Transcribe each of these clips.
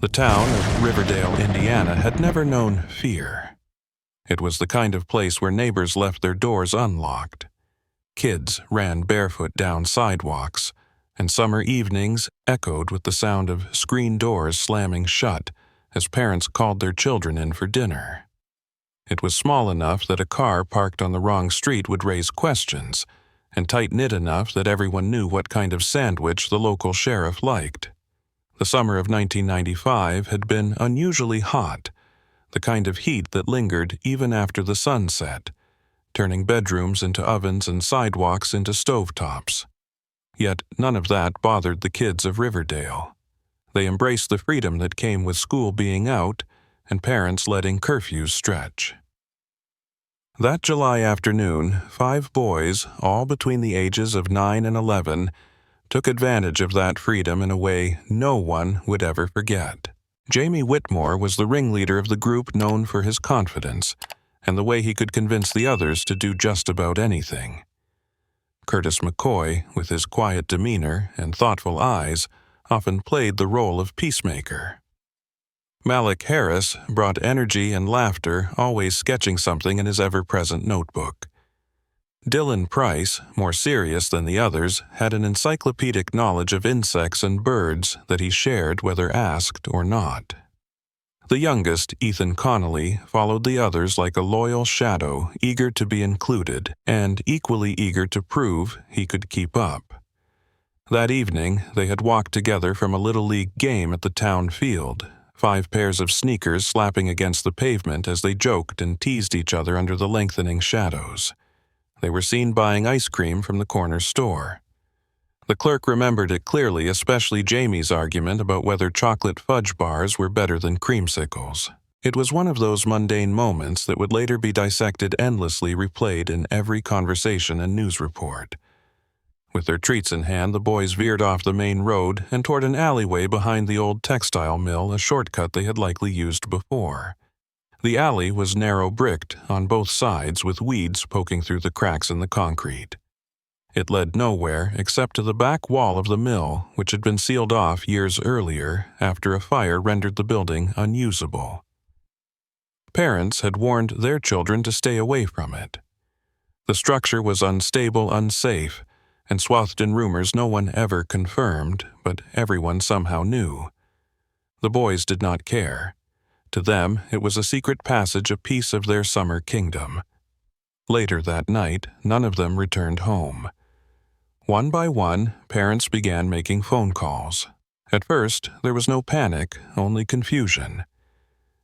The town of Riverdale, Indiana had never known fear. It was the kind of place where neighbors left their doors unlocked. Kids ran barefoot down sidewalks, and summer evenings echoed with the sound of screen doors slamming shut as parents called their children in for dinner. It was small enough that a car parked on the wrong street would raise questions, and tight-knit enough that everyone knew what kind of sandwich the local sheriff liked. The summer of 1995 had been unusually hot, the kind of heat that lingered even after the sun set, turning bedrooms into ovens and sidewalks into stovetops. Yet none of that bothered the kids of Riverdale. They embraced the freedom that came with school being out and parents letting curfews stretch. That July afternoon, 5 boys, all between the ages of 9 and 11, took advantage of that freedom in a way no one would ever forget. Jamie Whitmore was the ringleader of the group, known for his confidence and the way he could convince the others to do just about anything. Curtis McCoy, with his quiet demeanor and thoughtful eyes, often played the role of peacemaker. Malik Harris brought energy and laughter, always sketching something in his ever-present notebook. Dylan Price, more serious than the others, had an encyclopedic knowledge of insects and birds that he shared whether asked or not. The youngest, Ethan Connolly, followed the others like a loyal shadow, eager to be included, and equally eager to prove he could keep up. That evening, they had walked together from a Little League game at the town field, 5 pairs of sneakers slapping against the pavement as they joked and teased each other under the lengthening shadows. They were seen buying ice cream from the corner store. The clerk remembered it clearly, especially Jamie's argument about whether chocolate fudge bars were better than creamsicles. It was one of those mundane moments that would later be dissected, endlessly replayed in every conversation and news report. With their treats in hand, the boys veered off the main road and toward an alleyway behind the old textile mill, a shortcut they had likely used before. The alley was narrow-bricked on both sides, with weeds poking through the cracks in the concrete. It led nowhere except to the back wall of the mill, which had been sealed off years earlier after a fire rendered the building unusable. Parents had warned their children to stay away from it. The structure was unstable, unsafe, and swathed in rumors no one ever confirmed, but everyone somehow knew. The boys did not care. To them, it was a secret passage, a piece of their summer kingdom. Later that night, none of them returned home. One by one, parents began making phone calls. At first, there was no panic, only confusion.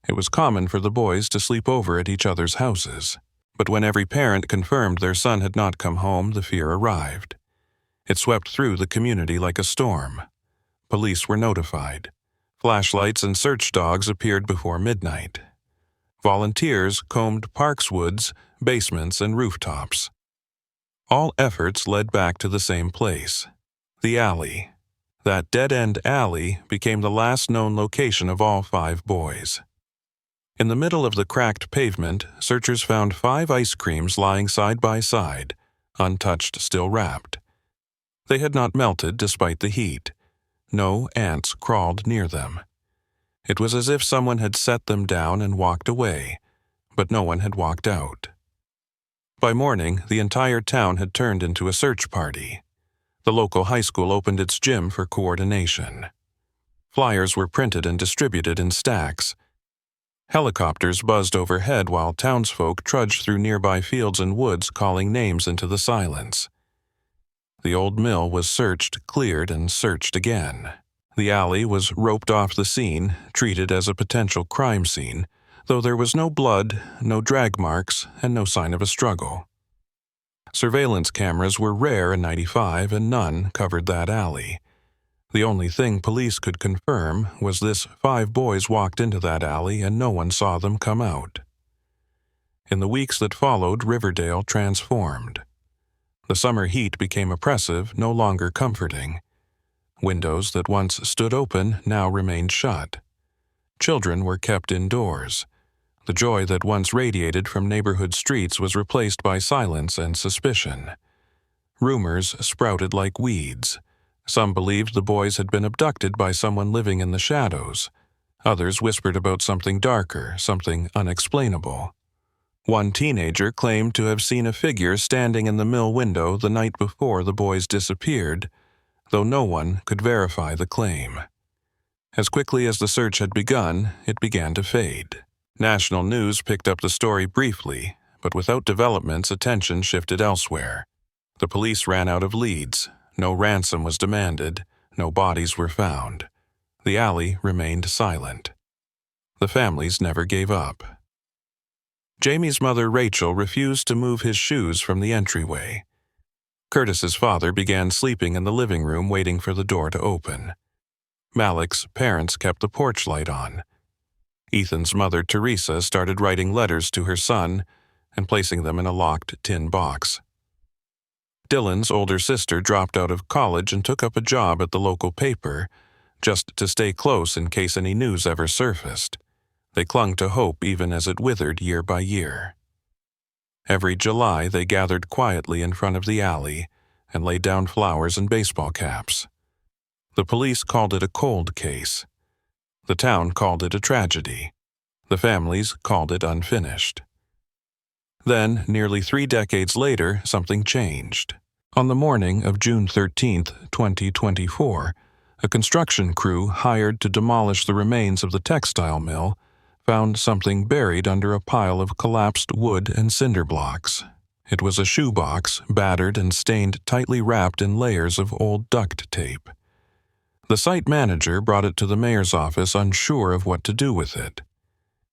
It was common for the boys to sleep over at each other's houses, but when every parent confirmed their son had not come home, the fear arrived. It swept through the community like a storm. Police were notified. Flashlights and search dogs appeared before midnight. Volunteers combed parks, woods, basements, and rooftops. All efforts led back to the same place, the alley. That dead-end alley became the last known location of all 5 boys. In the middle of the cracked pavement, searchers found 5 ice creams lying side by side, untouched, still wrapped. They had not melted despite the heat. No ants crawled near them. It was as if someone had set them down and walked away, but no one had walked out. By morning, the entire town had turned into a search party. The local high school opened its gym for coordination. Flyers were printed and distributed in stacks. Helicopters buzzed overhead while townsfolk trudged through nearby fields and woods, calling names into the silence. The old mill was searched, cleared, and searched again. The alley was roped off the scene, treated as a potential crime scene, though there was no blood, no drag marks, and no sign of a struggle. Surveillance cameras were rare in '95, and none covered that alley. The only thing police could confirm was this: 5 boys walked into that alley and no one saw them come out. In the weeks that followed, Riverdale transformed. The summer heat became oppressive, no longer comforting. Windows that once stood open now remained shut. Children were kept indoors. The joy that once radiated from neighborhood streets was replaced by silence and suspicion. Rumors sprouted like weeds. Some believed the boys had been abducted by someone living in the shadows. Others whispered about something darker, something unexplainable. One teenager claimed to have seen a figure standing in the mill window the night before the boys disappeared, though no one could verify the claim. As quickly as the search had begun, it began to fade. National news picked up the story briefly, but without developments, attention shifted elsewhere. The police ran out of leads. No ransom was demanded. No bodies were found. The alley remained silent. The families never gave up. Jamie's mother, Rachel, refused to move his shoes from the entryway. Curtis's father began sleeping in the living room, waiting for the door to open. Malik's parents kept the porch light on. Ethan's mother, Teresa, started writing letters to her son and placing them in a locked tin box. Dylan's older sister dropped out of college and took up a job at the local paper, just to stay close in case any news ever surfaced. They clung to hope even as it withered year by year. Every July, they gathered quietly in front of the alley and laid down flowers and baseball caps. The police called it a cold case. The town called it a tragedy. The families called it unfinished. Then, nearly 3 decades later, something changed. On the morning of June 13, 2024, a construction crew hired to demolish the remains of the textile mill found something buried under a pile of collapsed wood and cinder blocks. It was a shoebox, battered and stained, tightly wrapped in layers of old duct tape. The site manager brought it to the mayor's office, unsure of what to do with it.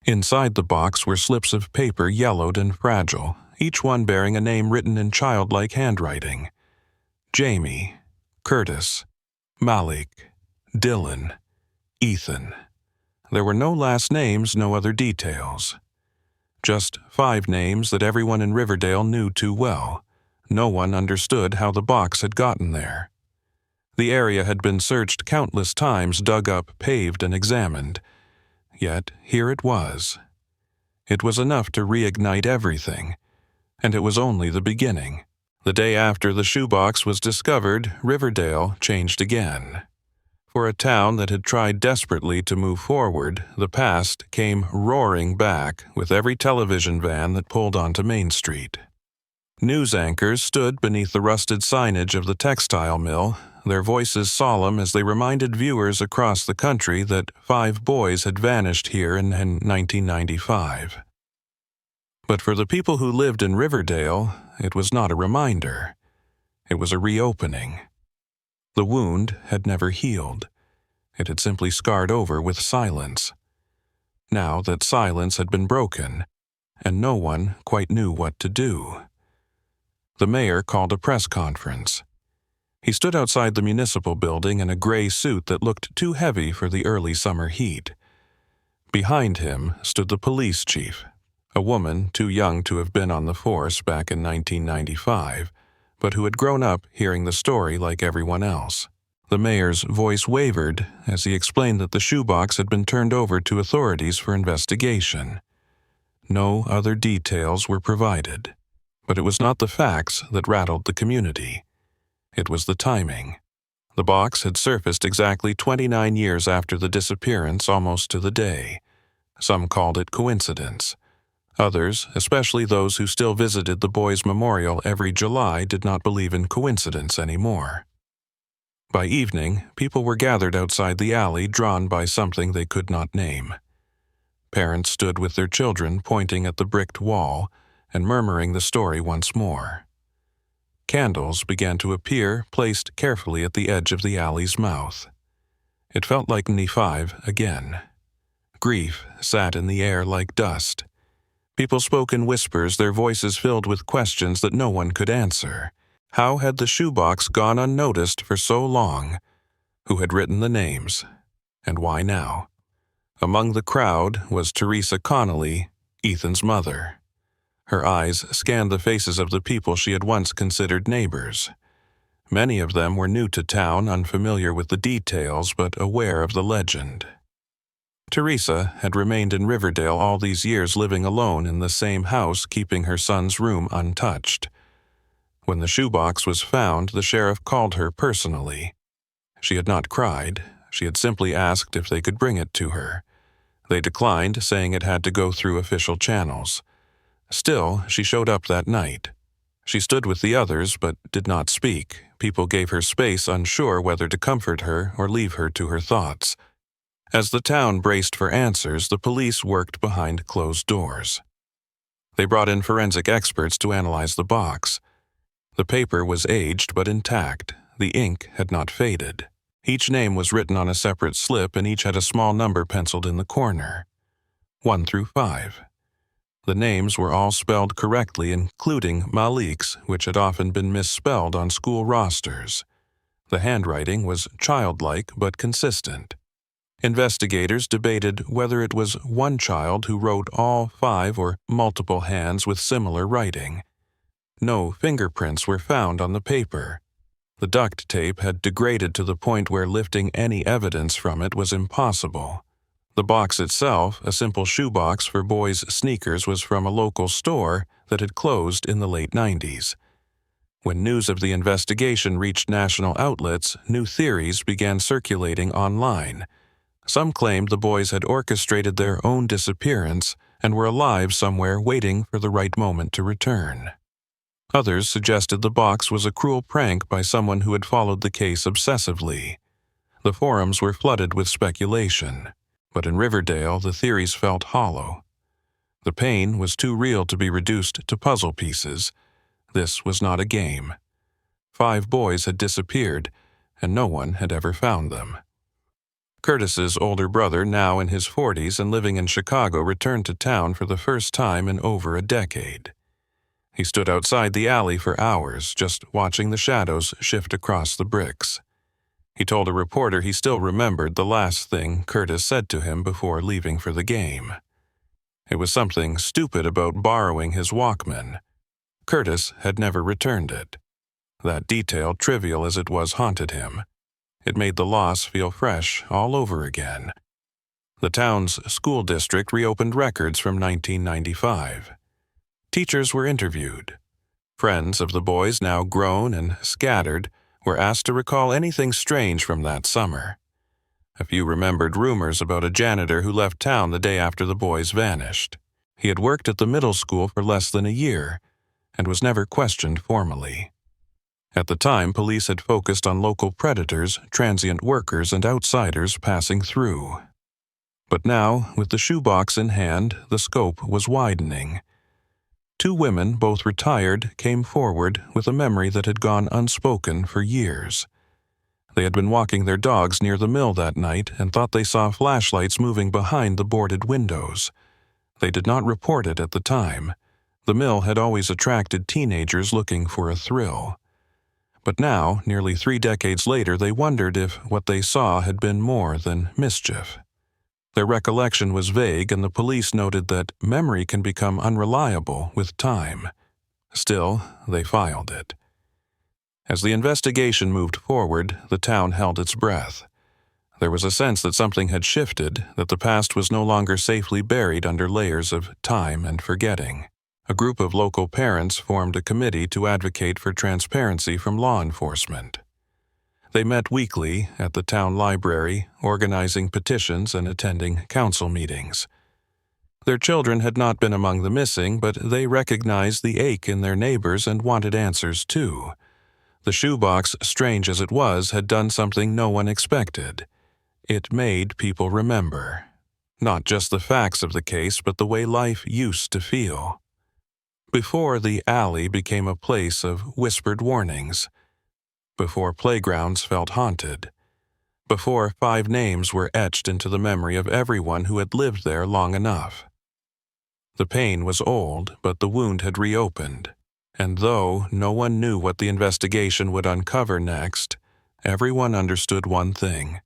Inside the box were slips of paper, yellowed and fragile, each one bearing a name written in childlike handwriting. Jamie, Curtis, Malik, Dylan, Ethan. There were no last names, no other details. Just 5 names that everyone in Riverdale knew too well. No one understood how the box had gotten there. The area had been searched countless times, dug up, paved, and examined. Yet here it was. It was enough to reignite everything, and it was only the beginning. The day after the shoebox was discovered, Riverdale changed again. For a town that had tried desperately to move forward, the past came roaring back with every television van that pulled onto Main Street. News anchors stood beneath the rusted signage of the textile mill, their voices solemn as they reminded viewers across the country that 5 boys had vanished here in 1995. But for the people who lived in Riverdale, it was not a reminder. It was a reopening. The wound had never healed. It had simply scarred over with silence. Now that silence had been broken, and no one quite knew what to do. The mayor called a press conference. He stood outside the municipal building in a gray suit that looked too heavy for the early summer heat. Behind him stood the police chief, a woman too young to have been on the force back in 1995, but who had grown up hearing the story like everyone else. The mayor's voice wavered as he explained that the shoebox had been turned over to authorities for investigation. No other details were provided, but it was not the facts that rattled the community. It was the timing. The box had surfaced exactly 29 years after the disappearance, almost to the day. Some called it coincidence. Others, especially those who still visited the boys' memorial every July, did not believe in coincidence anymore. By evening, people were gathered outside the alley, drawn by something they could not name. Parents stood with their children, pointing at the bricked wall and murmuring the story once more. Candles began to appear, placed carefully at the edge of the alley's mouth. It felt like '95 again. Grief sat in the air like dust. People spoke in whispers, their voices filled with questions that no one could answer. How had the shoebox gone unnoticed for so long? Who had written the names? And why now? Among the crowd was Teresa Connolly, Ethan's mother. Her eyes scanned the faces of the people she had once considered neighbors. Many of them were new to town, unfamiliar with the details, but aware of the legend. Teresa had remained in Riverdale all these years, living alone in the same house, keeping her son's room untouched. When the shoebox was found, the sheriff called her personally. She had not cried. She had simply asked if they could bring it to her. They declined, saying it had to go through official channels. Still, she showed up that night. She stood with the others, but did not speak. People gave her space, unsure whether to comfort her or leave her to her thoughts. As the town braced for answers, the police worked behind closed doors. They brought in forensic experts to analyze the box. The paper was aged but intact. The ink had not faded. Each name was written on a separate slip, and each had a small number penciled in the corner. 1 through 5. The names were all spelled correctly, including Malik's, which had often been misspelled on school rosters. The handwriting was childlike but consistent. Investigators debated whether it was one child who wrote all 5 or multiple hands with similar writing. No fingerprints were found on the paper. The duct tape had degraded to the point where lifting any evidence from it was impossible. The box itself, a simple shoebox for boys' sneakers, was from a local store that had closed in the late 90s. When news of the investigation reached national outlets, new theories began circulating online. Some claimed the boys had orchestrated their own disappearance and were alive somewhere waiting for the right moment to return. Others suggested the box was a cruel prank by someone who had followed the case obsessively. The forums were flooded with speculation, but in Riverdale the theories felt hollow. The pain was too real to be reduced to puzzle pieces. This was not a game. 5 boys had disappeared, and no one had ever found them. Curtis's older brother, now in his 40s and living in Chicago, returned to town for the first time in over a decade. He stood outside the alley for hours, just watching the shadows shift across the bricks. He told a reporter he still remembered the last thing Curtis said to him before leaving for the game. It was something stupid about borrowing his Walkman. Curtis had never returned it. That detail, trivial as it was, haunted him. It made the loss feel fresh all over again. The town's school district reopened records from 1995. Teachers were interviewed. Friends of the boys, now grown and scattered, were asked to recall anything strange from that summer. A few remembered rumors about a janitor who left town the day after the boys vanished. He had worked at the middle school for less than a year and was never questioned formally. At the time, police had focused on local predators, transient workers, and outsiders passing through. But now, with the shoebox in hand, the scope was widening. 2 women, both retired, came forward with a memory that had gone unspoken for years. They had been walking their dogs near the mill that night and thought they saw flashlights moving behind the boarded windows. They did not report it at the time. The mill had always attracted teenagers looking for a thrill. But now, nearly 3 decades later, they wondered if what they saw had been more than mischief. Their recollection was vague, and the police noted that memory can become unreliable with time. Still, they filed it. As the investigation moved forward, the town held its breath. There was a sense that something had shifted, that the past was no longer safely buried under layers of time and forgetting. A group of local parents formed a committee to advocate for transparency from law enforcement. They met weekly at the town library, organizing petitions and attending council meetings. Their children had not been among the missing, but they recognized the ache in their neighbors and wanted answers too. The shoebox, strange as it was, had done something no one expected. It made people remember. Not just the facts of the case, but the way life used to feel. Before the alley became a place of whispered warnings. Before playgrounds felt haunted. Before 5 names were etched into the memory of everyone who had lived there long enough. The pain was old, but the wound had reopened. And though no one knew what the investigation would uncover next, everyone understood one thing.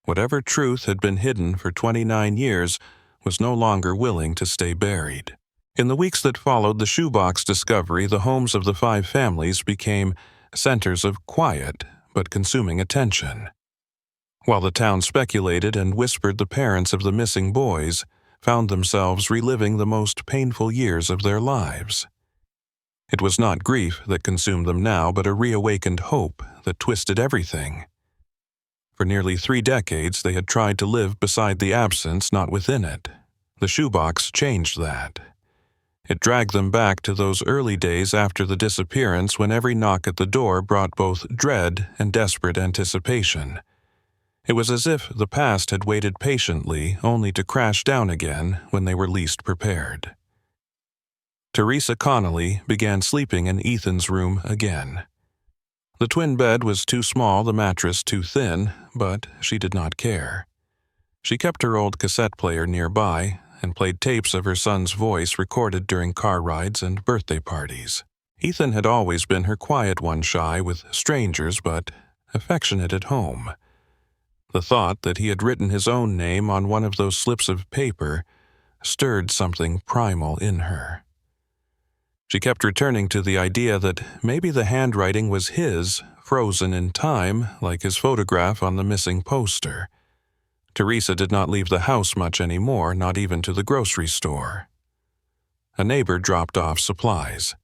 Whatever truth had been hidden for 29 years was no longer willing to stay buried. In the weeks that followed the shoebox discovery, the homes of the 5 families became centers of quiet but consuming attention. While the town speculated and whispered, the parents of the missing boys found themselves reliving the most painful years of their lives. It was not grief that consumed them now, but a reawakened hope that twisted everything. For nearly 3 decades, they had tried to live beside the absence, not within it. The shoebox changed that. It dragged them back to those early days after the disappearance when every knock at the door brought both dread and desperate anticipation. It was as if the past had waited patiently only to crash down again when they were least prepared. Teresa Connolly began sleeping in Ethan's room again. The twin bed was too small, the mattress too thin, but she did not care. She kept her old cassette player nearby and played tapes of her son's voice recorded during car rides and birthday parties. Ethan had always been her quiet one, shy with strangers but affectionate at home. The thought that he had written his own name on one of those slips of paper stirred something primal in her. She kept returning to the idea that maybe the handwriting was his, frozen in time, like his photograph on the missing poster. Teresa did not leave the house much anymore, not even to the grocery store. A neighbor dropped off supplies.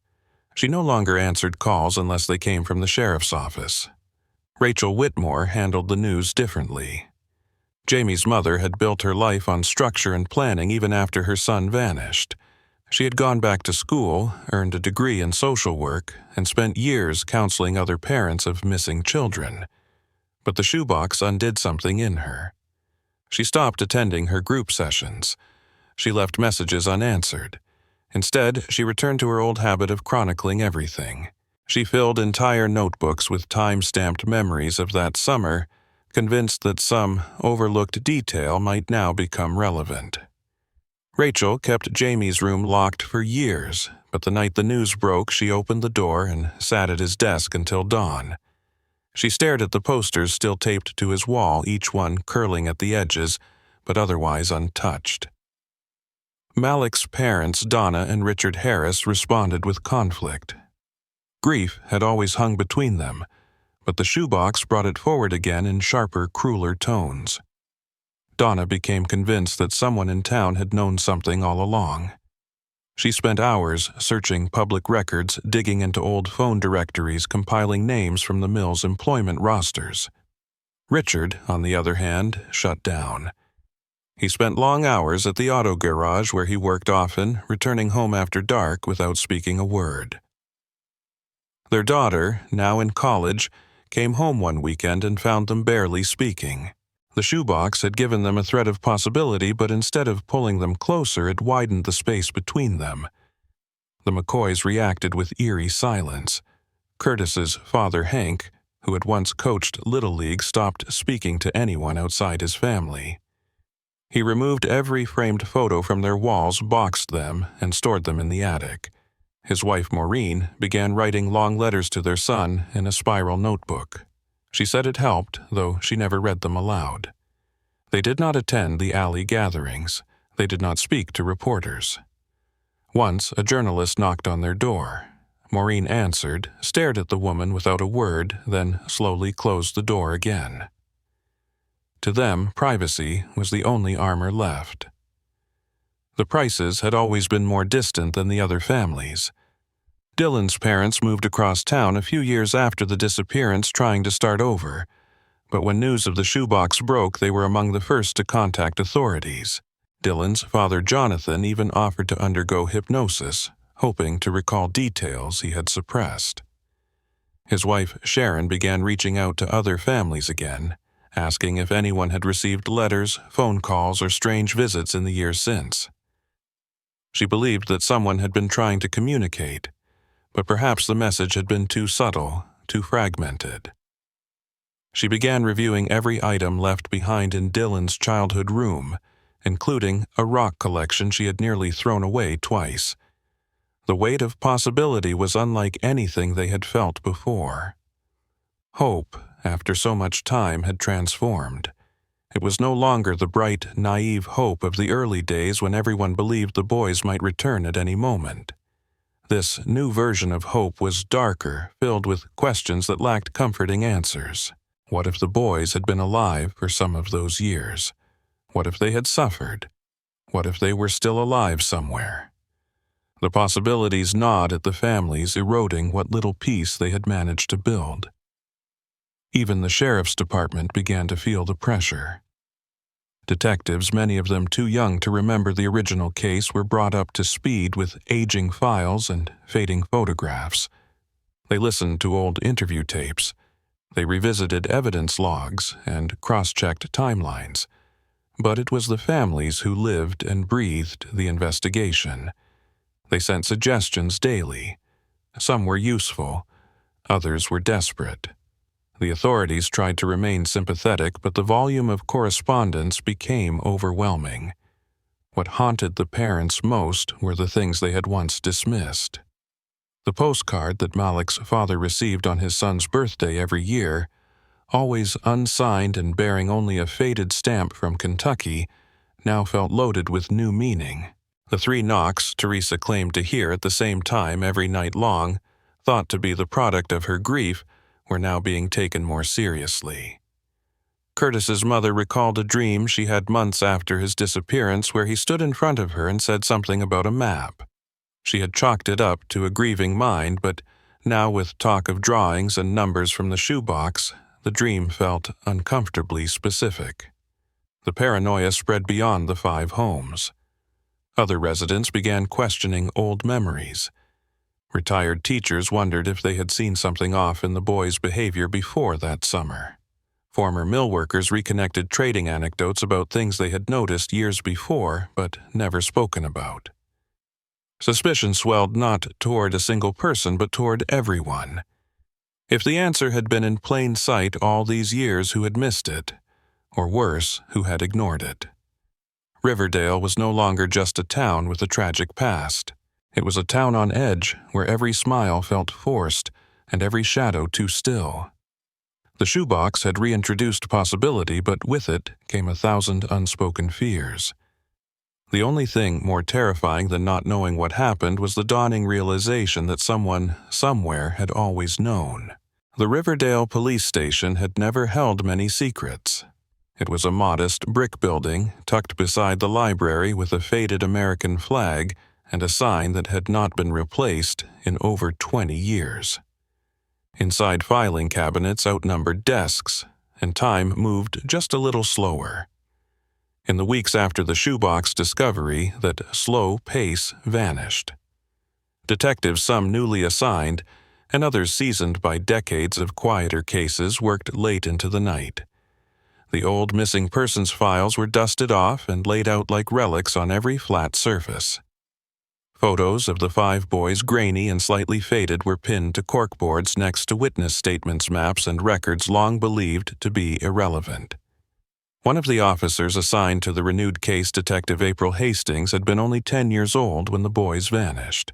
She no longer answered calls unless they came from the sheriff's office. Rachel Whitmore handled the news differently. Jamie's mother had built her life on structure and planning even after her son vanished. She had gone back to school, earned a degree in social work, and spent years counseling other parents of missing children. But the shoebox undid something in her. She stopped attending her group sessions. She left messages unanswered. Instead, she returned to her old habit of chronicling everything. She filled entire notebooks with time-stamped memories of that summer, convinced that some overlooked detail might now become relevant. Rachel kept Jamie's room locked for years, but the night the news broke, she opened the door and sat at his desk until dawn. She stared at the posters still taped to his wall, each one curling at the edges, but otherwise untouched. Malik's parents, Donna and Richard Harris, responded with conflict. Grief had always hung between them, but the shoebox brought it forward again in sharper, crueler tones. Donna became convinced that someone in town had known something all along. She spent hours searching public records, digging into old phone directories, compiling names from the mill's employment rosters. Richard, on the other hand, shut down. He spent long hours at the auto garage where he worked often, returning home after dark without speaking a word. Their daughter, now in college, came home one weekend and found them barely speaking. The shoebox had given them a thread of possibility, but instead of pulling them closer, it widened the space between them. The McCoys reacted with eerie silence. Curtis's father, Hank, who had once coached Little League, stopped speaking to anyone outside his family. He removed every framed photo from their walls, boxed them, and stored them in the attic. His wife, Maureen, began writing long letters to their son in a spiral notebook. She said it helped, though she never read them aloud. They did not attend the alley gatherings. They did not speak to reporters. Once, a journalist knocked on their door. Maureen answered, stared at the woman without a word, then slowly closed the door again. To them, privacy was the only armor left. The Prices had always been more distant than the other families. Dylan's parents moved across town a few years after the disappearance, trying to start over. But when news of the shoebox broke, they were among the first to contact authorities. Dylan's father, Jonathan, even offered to undergo hypnosis, hoping to recall details he had suppressed. His wife, Sharon, began reaching out to other families again, asking if anyone had received letters, phone calls, or strange visits in the years since. She believed that someone had been trying to communicate, but perhaps the message had been too subtle, too fragmented. She began reviewing every item left behind in Dylan's childhood room, including a rock collection she had nearly thrown away twice. The weight of possibility was unlike anything they had felt before. Hope, after so much time, had transformed. It was no longer the bright, naive hope of the early days when everyone believed the boys might return at any moment. This new version of hope was darker, filled with questions that lacked comforting answers. What if the boys had been alive for some of those years? What if they had suffered? What if they were still alive somewhere? The possibilities gnawed at the families, eroding what little peace they had managed to build. Even the sheriff's department began to feel the pressure. Detectives, many of them too young to remember the original case, were brought up to speed with aging files and fading photographs. They listened to old interview tapes. They revisited evidence logs and cross-checked timelines. But it was the families who lived and breathed the investigation. They sent suggestions daily. Some were useful, others were desperate. The authorities tried to remain sympathetic, but the volume of correspondence became overwhelming. What haunted the parents most were the things they had once dismissed. The postcard that Malik's father received on his son's birthday every year, always unsigned and bearing only a faded stamp from Kentucky, now felt loaded with new meaning. The 3 knocks Teresa claimed to hear at the same time every night long, thought to be the product of her grief, were now being taken more seriously. Curtis's mother recalled a dream she had months after his disappearance where he stood in front of her and said something about a map. She had chalked it up to a grieving mind, but now with talk of drawings and numbers from the shoebox, the dream felt uncomfortably specific. The paranoia spread beyond the 5 homes. Other residents began questioning old memories. Retired teachers wondered if they had seen something off in the boys' behavior before that summer. Former mill workers reconnected trading anecdotes about things they had noticed years before but never spoken about. Suspicion swelled not toward a single person but toward everyone. If the answer had been in plain sight all these years, who had missed it? Or worse, who had ignored it? Riverdale was no longer just a town with a tragic past. It was a town on edge where every smile felt forced and every shadow too still. The shoebox had reintroduced possibility, but with it came 1,000 unspoken fears. The only thing more terrifying than not knowing what happened was the dawning realization that someone, somewhere, had always known. The Riverdale police station had never held many secrets. It was a modest brick building tucked beside the library with a faded American flag and a sign that had not been replaced in over 20 years. Inside filing cabinets outnumbered desks, and time moved just a little slower. In the weeks after the shoebox discovery, that slow pace vanished. Detectives, some newly assigned, and others seasoned by decades of quieter cases, worked late into the night. The old missing persons files were dusted off and laid out like relics on every flat surface. Photos of the 5 boys, grainy and slightly faded, were pinned to corkboards next to witness statements, maps, and records long believed to be irrelevant. One of the officers assigned to the renewed case, Detective April Hastings, had been only 10 years old when the boys vanished.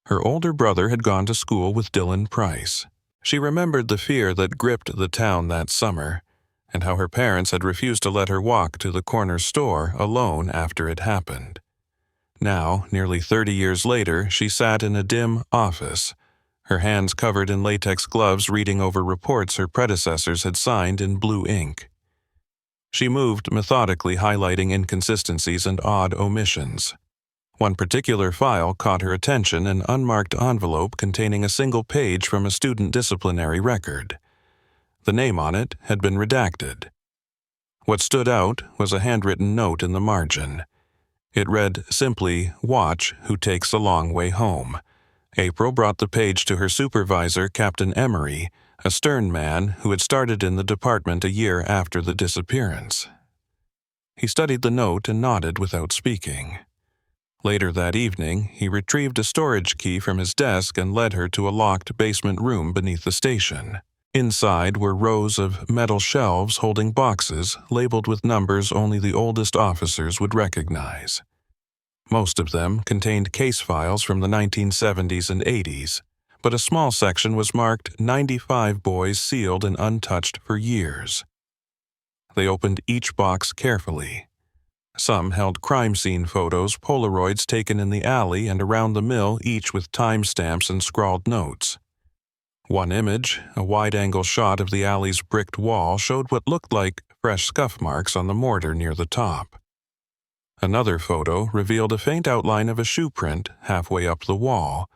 Her older brother had gone to school with Dylan Price. She remembered the fear that gripped the town that summer, and how her parents had refused to let her walk to the corner store alone after it happened. Now, nearly 30 years later, she sat in a dim office, her hands covered in latex gloves, reading over reports her predecessors had signed in blue ink. She moved methodically, highlighting inconsistencies and odd omissions. One particular file caught her attention, an unmarked envelope containing a single page from a student disciplinary record. The name on it had been redacted. What stood out was a handwritten note in the margin. It read simply, "Watch who takes a long way home." April brought the page to her supervisor, Captain Emery, a stern man who had started in the department a year after the disappearance. He studied the note and nodded without speaking. Later that evening, he retrieved a storage key from his desk and led her to a locked basement room beneath the station. Inside were rows of metal shelves holding boxes labeled with numbers only the oldest officers would recognize. Most of them contained case files from the 1970s and 80s, but a small section was marked 95 boys, sealed and untouched for years. They opened each box carefully. Some held crime scene photos, Polaroids taken in the alley and around the mill, each with timestamps and scrawled notes. One image, a wide-angle shot of the alley's bricked wall, showed what looked like fresh scuff marks on the mortar near the top. Another photo revealed a faint outline of a shoe print halfway up the wall,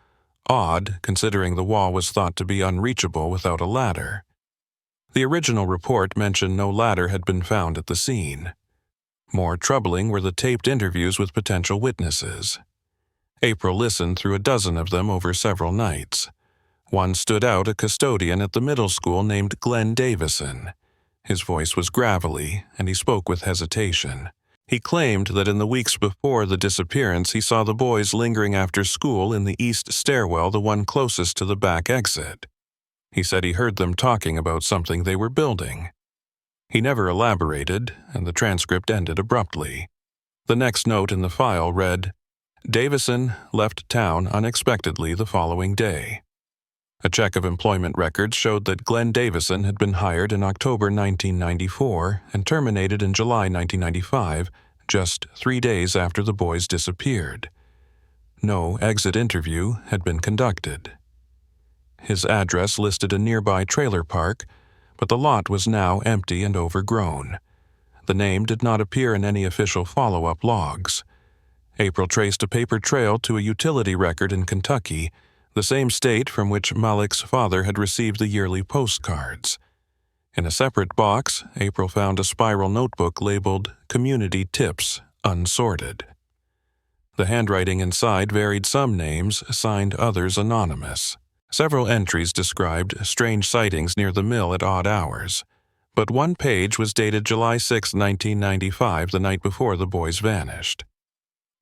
odd considering the wall was thought to be unreachable without a ladder. The original report mentioned no ladder had been found at the scene. More troubling were the taped interviews with potential witnesses. April listened through a dozen of them over several nights. One stood out, a custodian at the middle school named Glenn Davison. His voice was gravelly, and he spoke with hesitation. He claimed that in the weeks before the disappearance he saw the boys lingering after school in the east stairwell, the one closest to the back exit. He said he heard them talking about something they were building. He never elaborated, and the transcript ended abruptly. The next note in the file read, "Davison left town unexpectedly the following day." A check of employment records showed that Glenn Davison had been hired in October 1994 and terminated in July 1995, just 3 days after the boys disappeared. No exit interview had been conducted. His address listed a nearby trailer park, but the lot was now empty and overgrown. The name did not appear in any official follow-up logs. April traced a paper trail to a utility record in Kentucky, the same state from which Malik's father had received the yearly postcards. In a separate box, April found a spiral notebook labeled Community Tips, Unsorted. The handwriting inside varied, some names signed, others anonymous. Several entries described strange sightings near the mill at odd hours, but one page was dated July 6, 1995, the night before the boys vanished.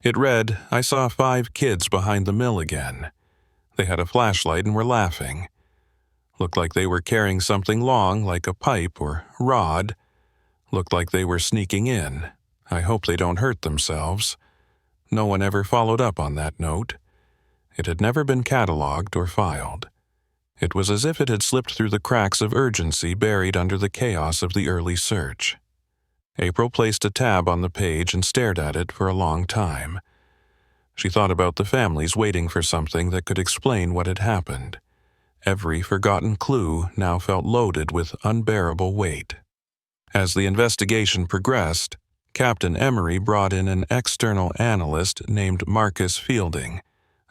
It read, "I saw 5 kids behind the mill again. They had a flashlight and were laughing. Looked like they were carrying something long, like a pipe or rod. Looked like they were sneaking in. I hope they don't hurt themselves." No one ever followed up on that note. It had never been cataloged or filed. It was as if it had slipped through the cracks of urgency buried under the chaos of the early search. April placed a tab on the page and stared at it for a long time. She thought about the families waiting for something that could explain what had happened. Every forgotten clue now felt loaded with unbearable weight. As the investigation progressed, Captain Emery brought in an external analyst named Marcus Fielding,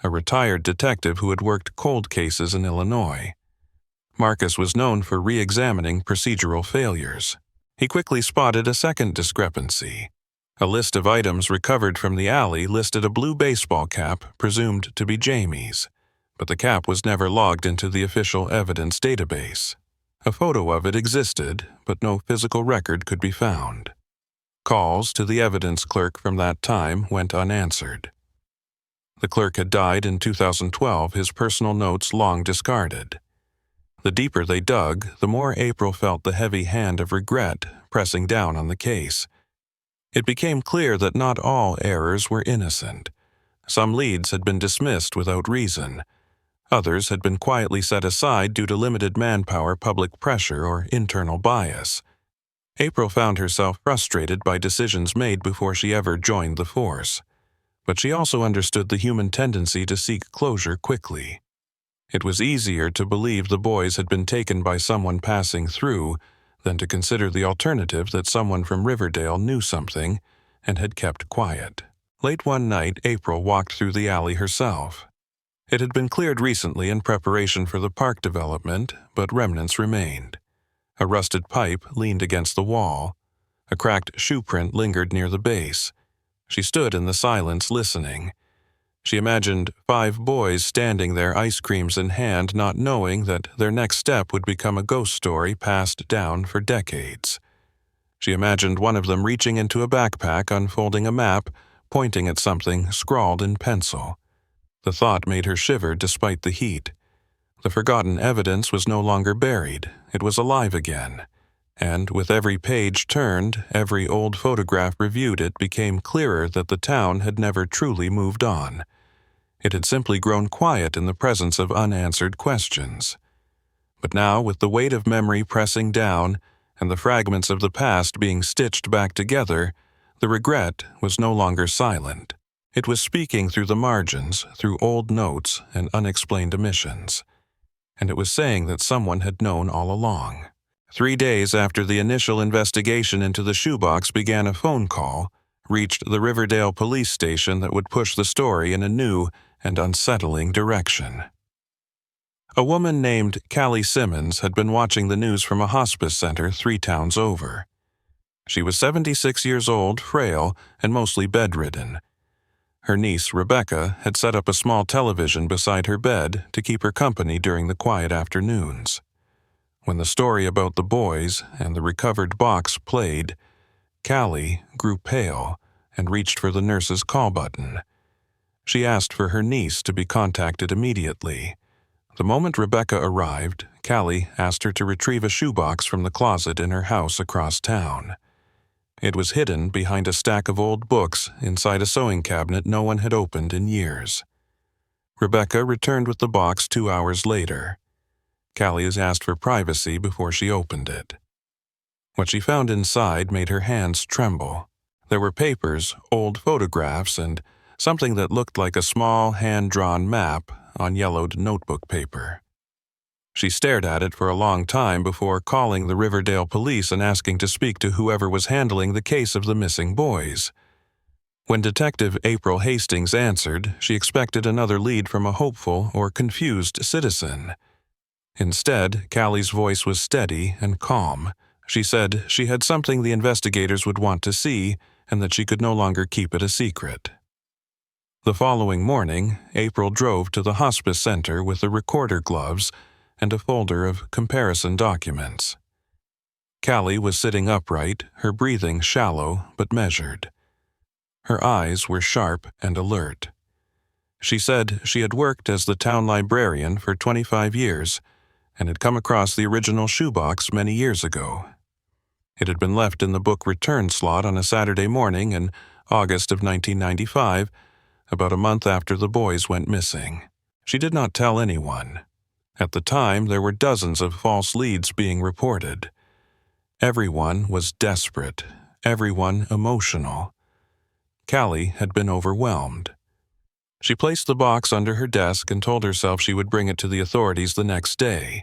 a retired detective who had worked cold cases in Illinois. Marcus was known for re-examining procedural failures. He quickly spotted a second discrepancy. A list of items recovered from the alley listed a blue baseball cap presumed to be Jamie's, but the cap was never logged into the official evidence database. A photo of it existed, but no physical record could be found. Calls to the evidence clerk from that time went unanswered. The clerk had died in 2012, his personal notes long discarded. The deeper they dug, the more April felt the heavy hand of regret pressing down on the case. It became clear that not all errors were innocent. Some leads had been dismissed without reason. Others had been quietly set aside due to limited manpower, public pressure, or internal bias. April found herself frustrated by decisions made before she ever joined the force. But she also understood the human tendency to seek closure quickly. It was easier to believe the boys had been taken by someone passing through than to consider the alternative that someone from Riverdale knew something and had kept quiet. Late one night, April walked through the alley herself. It had been cleared recently in preparation for the park development, but remnants remained. A rusted pipe leaned against the wall. A cracked shoe print lingered near the base. She stood in the silence, listening. She imagined 5 boys standing there, ice creams in hand, not knowing that their next step would become a ghost story passed down for decades. She imagined one of them reaching into a backpack, unfolding a map, pointing at something scrawled in pencil. The thought made her shiver despite the heat. The forgotten evidence was no longer buried. It was alive again. And with every page turned, every old photograph reviewed, it became clearer that the town had never truly moved on. It had simply grown quiet in the presence of unanswered questions. But now, with the weight of memory pressing down and the fragments of the past being stitched back together, the regret was no longer silent. It was speaking through the margins, through old notes and unexplained omissions. And it was saying that someone had known all along. 3 days after the initial investigation into the shoebox began, a phone call reached the Riverdale police station that would push the story in a new and unsettling direction. A woman named Callie Simmons had been watching the news from a hospice center 3 towns over. She was 76 years old, frail, and mostly bedridden. Her niece, Rebecca, had set up a small television beside her bed to keep her company during the quiet afternoons. When the story about the boys and the recovered box played, Callie grew pale and reached for the nurse's call button. She asked for her niece to be contacted immediately. The moment Rebecca arrived, Callie asked her to retrieve a shoebox from the closet in her house across town. It was hidden behind a stack of old books inside a sewing cabinet no one had opened in years. Rebecca returned with the box 2 hours later. Callie has asked for privacy before she opened it. What she found inside made her hands tremble. There were papers, old photographs, and something that looked like a small hand-drawn map on yellowed notebook paper. She stared at it for a long time before calling the Riverdale police and asking to speak to whoever was handling the case of the missing boys. When Detective April Hastings answered, she expected another lead from a hopeful or confused citizen. Instead, Callie's voice was steady and calm. She said she had something the investigators would want to see and that she could no longer keep it a secret. The following morning, April drove to the hospice center with the recorder gloves and a folder of comparison documents. Callie was sitting upright, her breathing shallow but measured. Her eyes were sharp and alert. She said she had worked as the town librarian for 25 years and had come across the original shoebox many years ago. It had been left in the book return slot on a Saturday morning in August of 1995, about a month after the boys went missing. She did not tell anyone. At the time, there were dozens of false leads being reported. Everyone was desperate, everyone emotional. Callie had been overwhelmed. She placed the box under her desk and told herself she would bring it to the authorities the next day,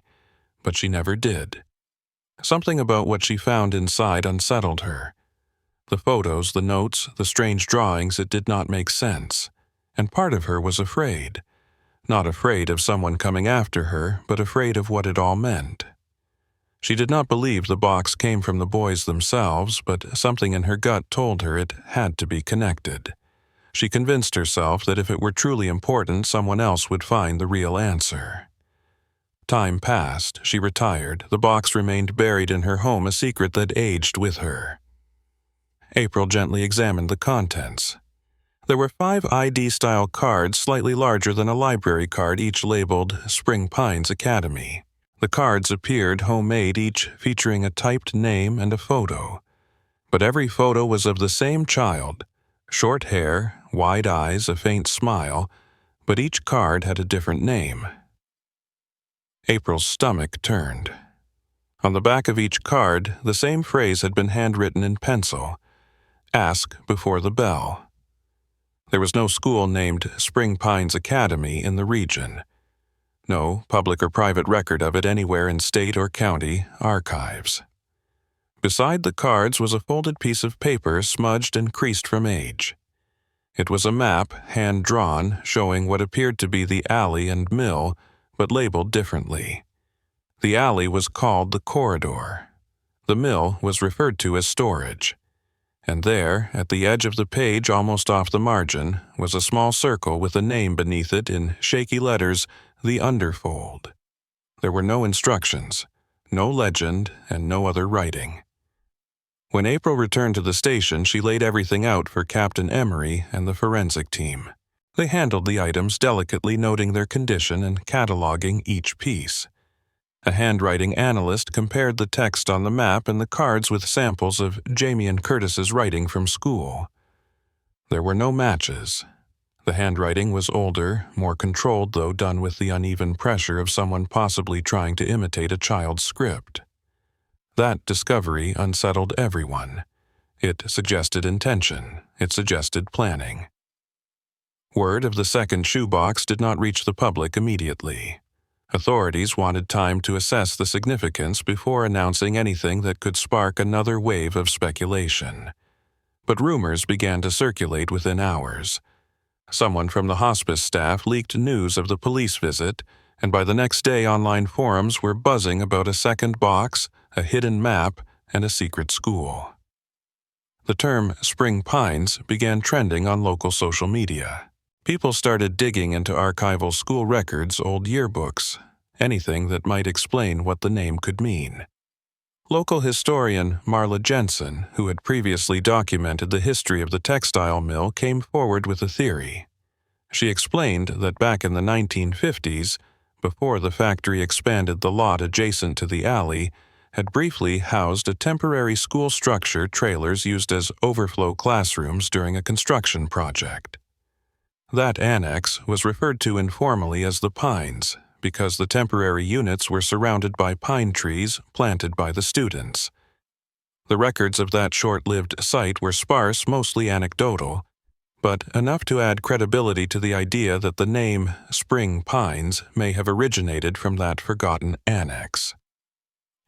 but she never did. Something about what she found inside unsettled her. The photos, the notes, the strange drawings, it did not make sense, and part of her was afraid. Not afraid of someone coming after her, but afraid of what it all meant. She did not believe the box came from the boys themselves, but something in her gut told her it had to be connected. She convinced herself that if it were truly important, someone else would find the real answer. Time passed, she retired, the box remained buried in her home, a secret that aged with her. April gently examined the contents. There were 5 ID-style cards slightly larger than a library card, each labeled Spring Pines Academy. The cards appeared homemade, each featuring a typed name and a photo. But every photo was of the same child. Short hair, wide eyes, a faint smile, but each card had a different name. April's stomach turned. On the back of each card, the same phrase had been handwritten in pencil. Ask before the bell. There was no school named Spring Pines Academy in the region. No public or private record of it anywhere in state or county archives. Beside the cards was a folded piece of paper smudged and creased from age. It was a map, hand-drawn, showing what appeared to be the alley and mill, but labeled differently. The alley was called the corridor. The mill was referred to as storage. And there, at the edge of the page almost off the margin, was a small circle with a name beneath it in shaky letters, the underfold. There were no instructions, no legend, and no other writing. When April returned to the station, she laid everything out for Captain Emery and the forensic team. They handled the items delicately, noting their condition and cataloging each piece. A handwriting analyst compared the text on the map and the cards with samples of Jamie and Curtis's writing from school. There were no matches. The handwriting was older, more controlled, though done with the uneven pressure of someone possibly trying to imitate a child's script. That discovery unsettled everyone. It suggested intention. It suggested planning. Word of the second shoebox did not reach the public immediately. Authorities wanted time to assess the significance before announcing anything that could spark another wave of speculation. But rumors began to circulate within hours. Someone from the hospice staff leaked news of the police visit, and by the next day online forums were buzzing about a second box, a hidden map, and a secret school. The term Spring Pines began trending on local social media. People started digging into archival school records, old yearbooks, anything that might explain what the name could mean. Local historian Marla Jensen, who had previously documented the history of the textile mill, came forward with a theory. She explained that back in the 1950s, before the factory expanded the lot adjacent to the alley, had briefly housed a temporary school structure trailers used as overflow classrooms during a construction project. That annex was referred to informally as the Pines, because the temporary units were surrounded by pine trees planted by the students. The records of that short-lived site were sparse, mostly anecdotal, but enough to add credibility to the idea that the name Spring Pines may have originated from that forgotten annex.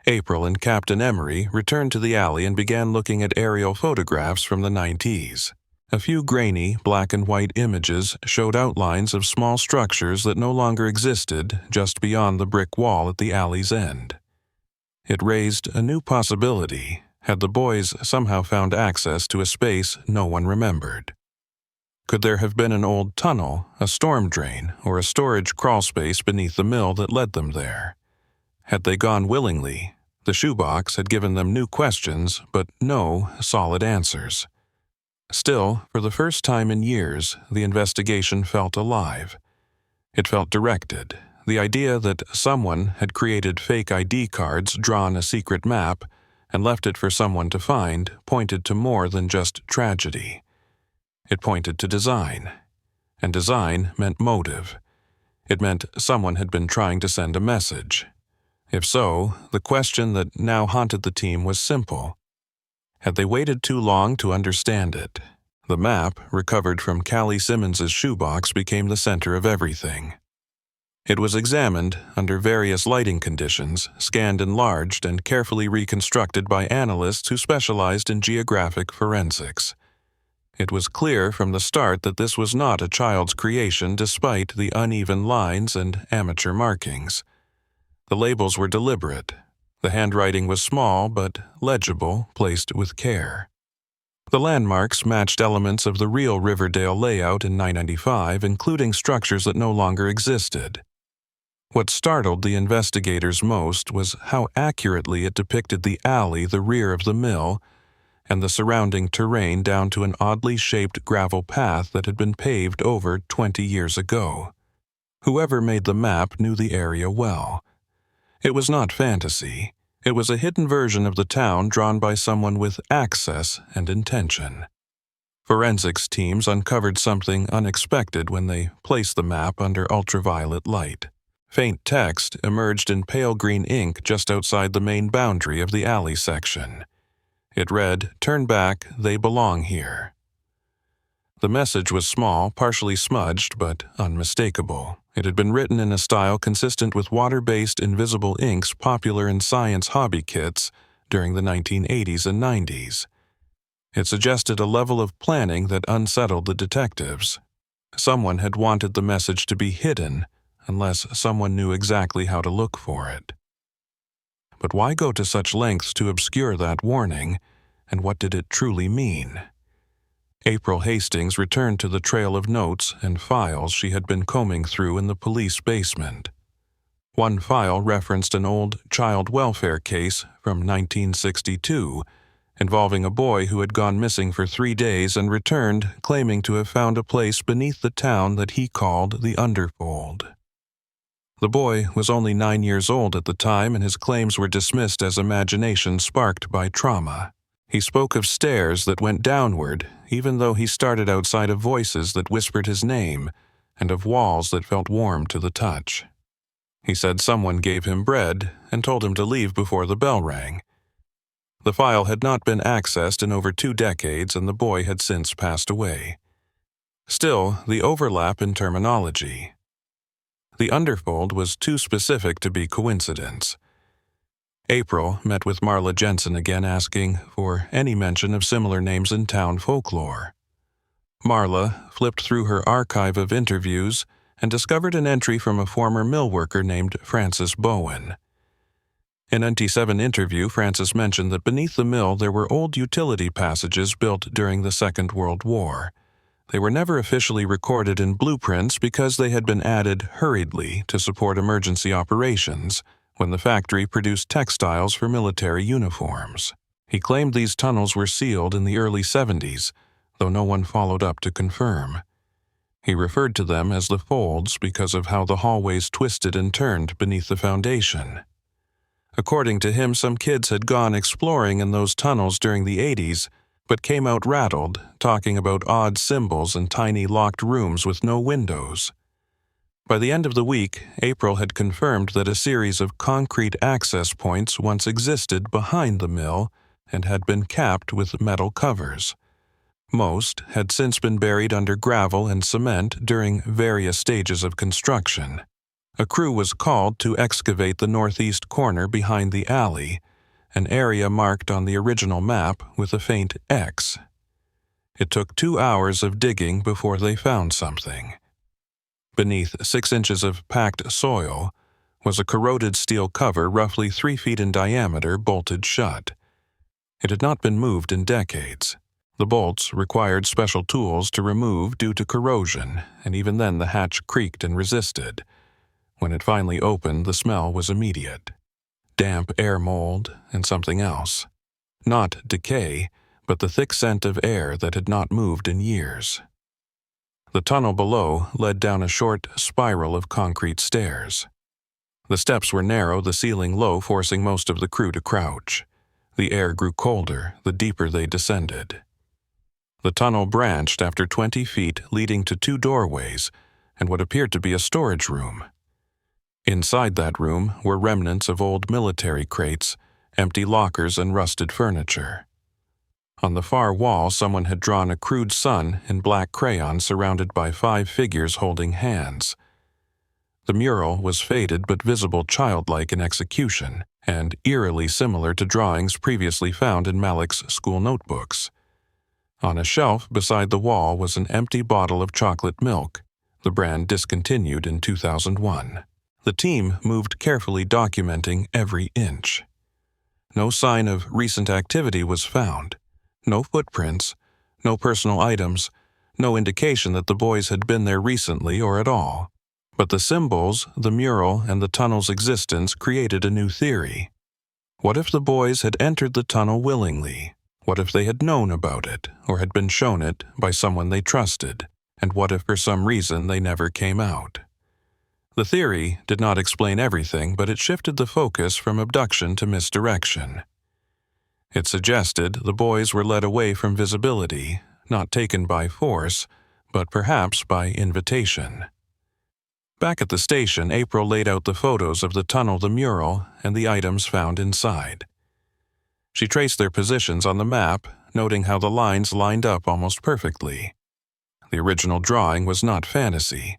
April and Captain Emery returned to the alley and began looking at aerial photographs from the 90s. A few grainy, black and white images showed outlines of small structures that no longer existed just beyond the brick wall at the alley's end. It raised a new possibility had the boys somehow found access to a space no one remembered. Could there have been an old tunnel, a storm drain, or a storage crawlspace beneath the mill that led them there? Had they gone willingly, the shoebox had given them new questions, but no solid answers. Still, for the first time in years, the investigation felt alive. It felt directed. The idea that someone had created fake ID cards, drawn a secret map, and left it for someone to find pointed to more than just tragedy. It pointed to design. And design meant motive. It meant someone had been trying to send a message. If so, the question that now haunted the team was simple. Had they waited too long to understand it? The map, recovered from Callie Simmons's shoebox, became the center of everything. It was examined under various lighting conditions, scanned enlarged, and carefully reconstructed by analysts who specialized in geographic forensics. It was clear from the start that this was not a child's creation despite the uneven lines and amateur markings. The labels were deliberate. The handwriting was small but legible, placed with care. The landmarks matched elements of the real Riverdale layout in 995, including structures that no longer existed. What startled the investigators most was how accurately it depicted the alley, the rear of the mill, and the surrounding terrain down to an oddly shaped gravel path that had been paved over 20 years ago. Whoever made the map knew the area well. It was not fantasy. It was a hidden version of the town drawn by someone with access and intention. Forensics teams uncovered something unexpected when they placed the map under ultraviolet light. Faint text emerged in pale green ink just outside the main boundary of the alley section. It read, "Turn back, they belong here." The message was small, partially smudged, but unmistakable. It had been written in a style consistent with water-based invisible inks popular in science hobby kits during the 1980s and 90s. It suggested a level of planning that unsettled the detectives. Someone had wanted the message to be hidden, unless someone knew exactly how to look for it. But why go to such lengths to obscure that warning, and what did it truly mean? April Hastings returned to the trail of notes and files she had been combing through in the police basement. One file referenced an old child welfare case from 1962, involving a boy who had gone missing for 3 days and returned claiming to have found a place beneath the town that he called the Underfold. The boy was only 9 years old at the time, and his claims were dismissed as imagination sparked by trauma. He spoke of stairs that went downward, even though he started outside of voices that whispered his name, and of walls that felt warm to the touch. He said someone gave him bread and told him to leave before the bell rang. The file had not been accessed in over 2 decades, and the boy had since passed away. Still, the overlap in terminology. The Underfold was too specific to be coincidence. April met with Marla Jensen again, asking for any mention of similar names in town folklore. Marla flipped through her archive of interviews and discovered an entry from a former mill worker named Francis Bowen. In an NT7 interview, Francis mentioned that beneath the mill there were old utility passages built during the Second World War. They were never officially recorded in blueprints because they had been added hurriedly to support emergency operations when the factory produced textiles for military uniforms. He claimed these tunnels were sealed in the early 70s, though no one followed up to confirm. He referred to them as the folds because of how the hallways twisted and turned beneath the foundation. According to him, some kids had gone exploring in those tunnels during the 80s, but came out rattled, talking about odd symbols and tiny locked rooms with no windows. By the end of the week, April had confirmed that a series of concrete access points once existed behind the mill and had been capped with metal covers. Most had since been buried under gravel and cement during various stages of construction. A crew was called to excavate the northeast corner behind the alley, an area marked on the original map with a faint X. It took 2 hours of digging before they found something. Beneath 6 inches of packed soil was a corroded steel cover roughly 3 feet in diameter bolted shut. It had not been moved in decades. The bolts required special tools to remove due to corrosion, and even then the hatch creaked and resisted. When it finally opened, the smell was immediate. Damp air mold and something else. Not decay, but the thick scent of air that had not moved in years. The tunnel below led down a short spiral of concrete stairs. The steps were narrow, the ceiling low, forcing most of the crew to crouch. The air grew colder the deeper they descended. The tunnel branched after 20 feet, leading to 2 doorways and what appeared to be a storage room. Inside that room were remnants of old military crates, empty lockers, and rusted furniture. On the far wall, someone had drawn a crude sun in black crayon surrounded by 5 figures holding hands. The mural was faded but visible childlike in execution, and eerily similar to drawings previously found in Malik's school notebooks. On a shelf beside the wall was an empty bottle of chocolate milk, the brand discontinued in 2001. The team moved carefully, documenting every inch. No sign of recent activity was found. No footprints, no personal items, no indication that the boys had been there recently or at all. But the symbols, the mural, and the tunnel's existence created a new theory. What if the boys had entered the tunnel willingly? What if they had known about it, or had been shown it by someone they trusted? And what if for some reason they never came out? The theory did not explain everything, but it shifted the focus from abduction to misdirection. It suggested the boys were led away from visibility, not taken by force, but perhaps by invitation. Back at the station, April laid out the photos of the tunnel, the mural, and the items found inside. She traced their positions on the map, noting how the lines lined up almost perfectly. The original drawing was not fantasy.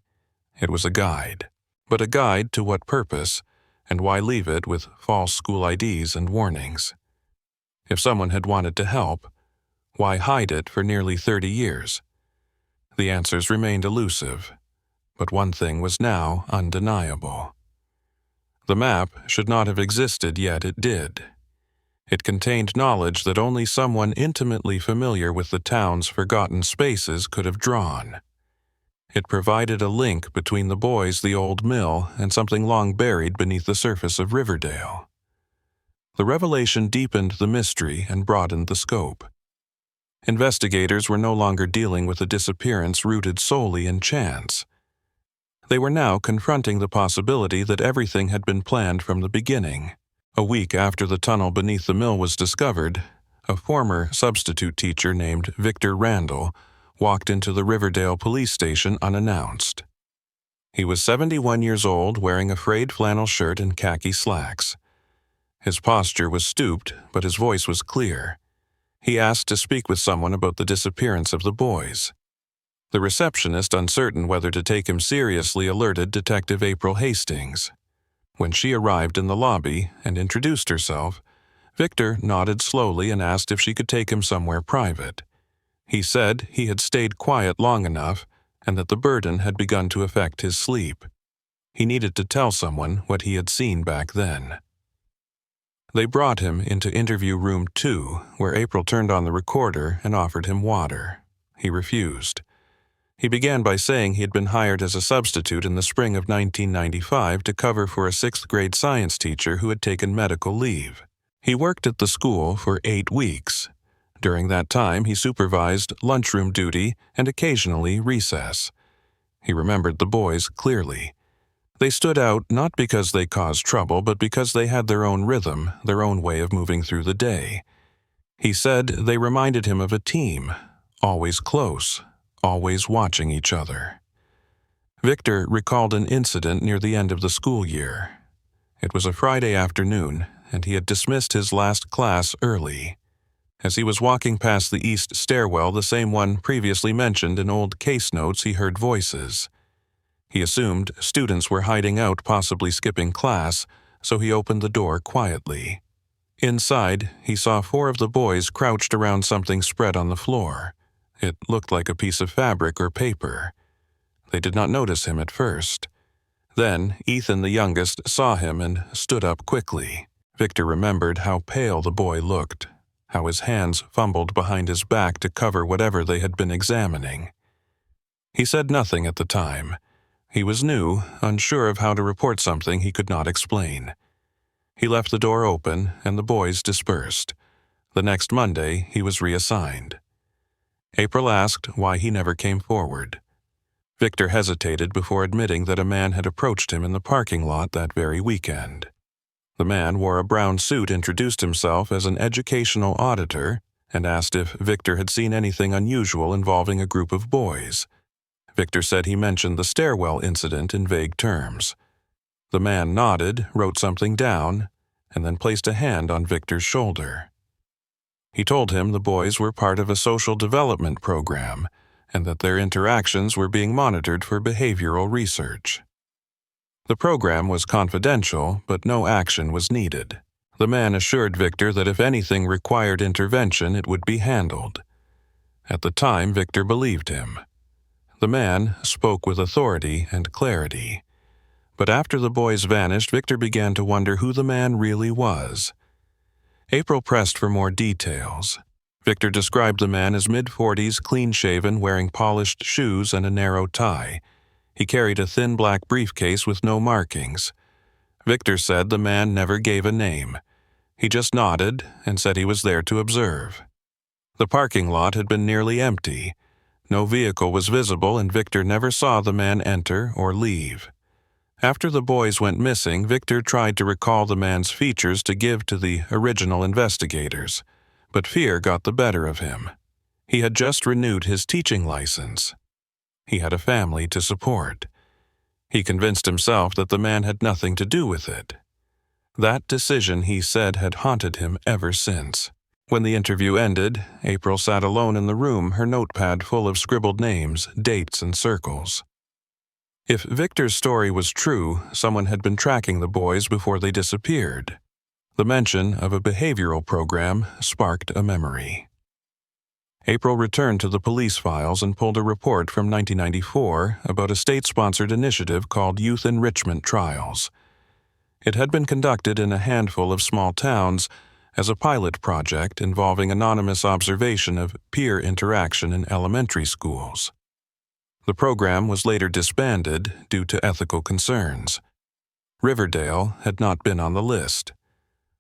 It was a guide. But a guide to what purpose, and why leave it with false school IDs and warnings? If someone had wanted to help, why hide it for nearly 30 years? The answers remained elusive, but one thing was now undeniable. The map should not have existed, yet it did. It contained knowledge that only someone intimately familiar with the town's forgotten spaces could have drawn. It provided a link between the boys, the old mill, and something long buried beneath the surface of Riverdale. The revelation deepened the mystery and broadened the scope. Investigators were no longer dealing with a disappearance rooted solely in chance. They were now confronting the possibility that everything had been planned from the beginning. A week after the tunnel beneath the mill was discovered, a former substitute teacher named Victor Randall walked into the Riverdale police station unannounced. He was 71 years old, wearing a frayed flannel shirt and khaki slacks. His posture was stooped, but his voice was clear. He asked to speak with someone about the disappearance of the boys. The receptionist, uncertain whether to take him seriously, alerted Detective April Hastings. When she arrived in the lobby and introduced herself, Victor nodded slowly and asked if she could take him somewhere private. He said he had stayed quiet long enough and that the burden had begun to affect his sleep. He needed to tell someone what he had seen back then. They brought him into interview room 2, where April turned on the recorder and offered him water. He refused. He began by saying he had been hired as a substitute in the spring of 1995 to cover for a 6th-grade science teacher who had taken medical leave. He worked at the school for 8 weeks. During that time, he supervised lunchroom duty and occasionally recess. He remembered the boys clearly. They stood out not because they caused trouble, but because they had their own rhythm, their own way of moving through the day. He said they reminded him of a team, always close, always watching each other. Victor recalled an incident near the end of the school year. It was a Friday afternoon, and he had dismissed his last class early. As he was walking past the east stairwell, the same one previously mentioned in old case notes, he heard voices. He assumed students were hiding out, possibly skipping class, so he opened the door quietly. Inside, he saw 4 of the boys crouched around something spread on the floor. It looked like a piece of fabric or paper. They did not notice him at first. Then, Ethan, the youngest, saw him and stood up quickly. Victor remembered how pale the boy looked, how his hands fumbled behind his back to cover whatever they had been examining. He said nothing at the time. He was new, unsure of how to report something he could not explain. He left the door open, and the boys dispersed. The next Monday, he was reassigned. April asked why he never came forward. Victor hesitated before admitting that a man had approached him in the parking lot that very weekend. The man wore a brown suit, introduced himself as an educational auditor, and asked if Victor had seen anything unusual involving a group of boys. Victor said he mentioned the stairwell incident in vague terms. The man nodded, wrote something down, and then placed a hand on Victor's shoulder. He told him the boys were part of a social development program and that their interactions were being monitored for behavioral research. The program was confidential, but no action was needed. The man assured Victor that if anything required intervention, it would be handled. At the time, Victor believed him. The man spoke with authority and clarity. But after the boys vanished, Victor began to wonder who the man really was. April pressed for more details. Victor described the man as mid-40s, clean-shaven, wearing polished shoes and a narrow tie. He carried a thin black briefcase with no markings. Victor said the man never gave a name. He just nodded and said he was there to observe. The parking lot had been nearly empty. No vehicle was visible, and Victor never saw the man enter or leave. After the boys went missing, Victor tried to recall the man's features to give to the original investigators, but fear got the better of him. He had just renewed his teaching license. He had a family to support. He convinced himself that the man had nothing to do with it. That decision, he said, had haunted him ever since. When the interview ended, April sat alone in the room, her notepad full of scribbled names, dates, and circles. If Victor's story was true, someone had been tracking the boys before they disappeared. The mention of a behavioral program sparked a memory. April returned to the police files and pulled a report from 1994 about a state-sponsored initiative called Youth Enrichment Trials. It had been conducted in a handful of small towns as a pilot project involving anonymous observation of peer interaction in elementary schools. The program was later disbanded due to ethical concerns. Riverdale had not been on the list,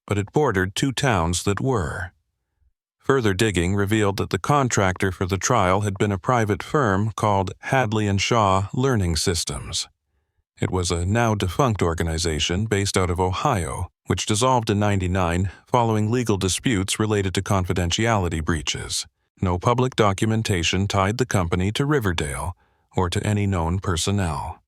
but it bordered 2 towns that were. Further digging revealed that the contractor for the trial had been a private firm called Hadley & Shaw Learning Systems. It was a now-defunct organization based out of Ohio, which dissolved in '99 following legal disputes related to confidentiality breaches. No public documentation tied the company to Riverdale or to any known personnel.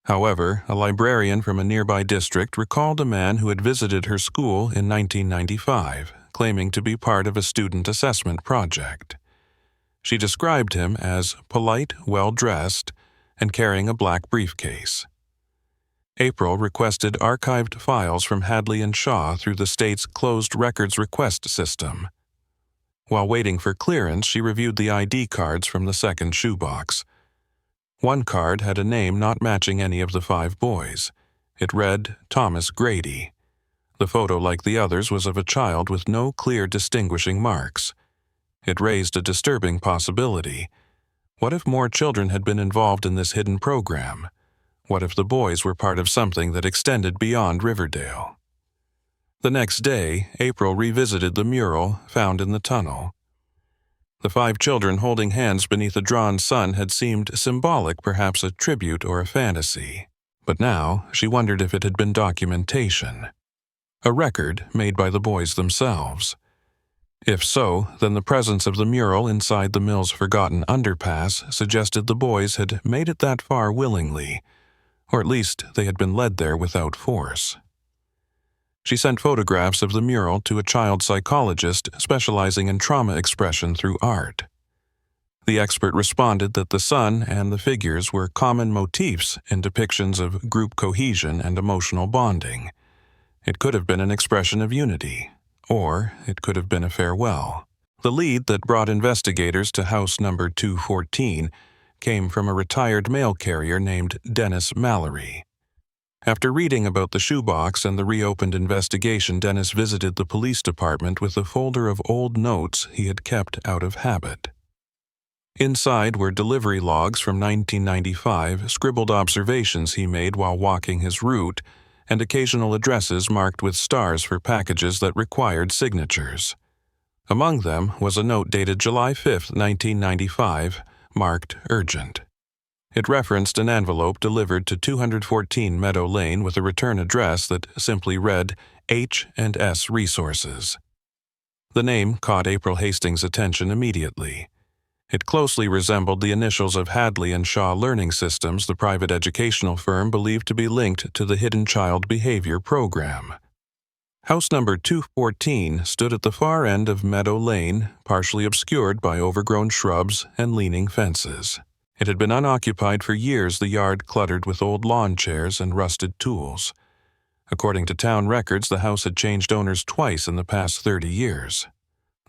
However, a librarian from a nearby district recalled a man who had visited her school in 1995, claiming to be part of a student assessment project. She described him as polite, well-dressed, and carrying a black briefcase. April requested archived files from Hadley & Shaw through the state's closed records request system. While waiting for clearance, she reviewed the ID cards from the second shoebox. One card had a name not matching any of the 5 boys. It read Thomas Grady. The photo, like the others, was of a child with no clear distinguishing marks. It raised a disturbing possibility. What if more children had been involved in this hidden program? What if the boys were part of something that extended beyond Riverdale? The next day, April revisited the mural found in the tunnel. The 5 children holding hands beneath a drawn sun had seemed symbolic, perhaps a tribute or a fantasy. But now she wondered if it had been documentation. A record made by the boys themselves. If so, then the presence of the mural inside the mill's forgotten underpass suggested the boys had made it that far willingly, or at least they had been led there without force. She sent photographs of the mural to a child psychologist specializing in trauma expression through art. The expert responded that the sun and the figures were common motifs in depictions of group cohesion and emotional bonding. It could have been an expression of unity, or it could have been a farewell. The lead that brought investigators to house number 214 came from a retired mail carrier named Dennis Mallory. After reading about the shoebox and the reopened investigation, Dennis visited the police department with a folder of old notes he had kept out of habit. Inside were delivery logs from 1995, scribbled observations he made while walking his route, and occasional addresses marked with stars for packages that required signatures. Among them was a note dated July 5, 1995, marked urgent. It referenced an envelope delivered to 214 Meadow Lane with a return address that simply read H&S Resources. The name caught April Hastings' attention immediately. It closely resembled the initials of Hadley and Shaw Learning Systems, the private educational firm believed to be linked to the Hidden Child Behavior Program. House number 214 stood at the far end of Meadow Lane, partially obscured by overgrown shrubs and leaning fences. It had been unoccupied for years, the yard cluttered with old lawn chairs and rusted tools. According to town records, the house had changed owners twice in the past 30 years.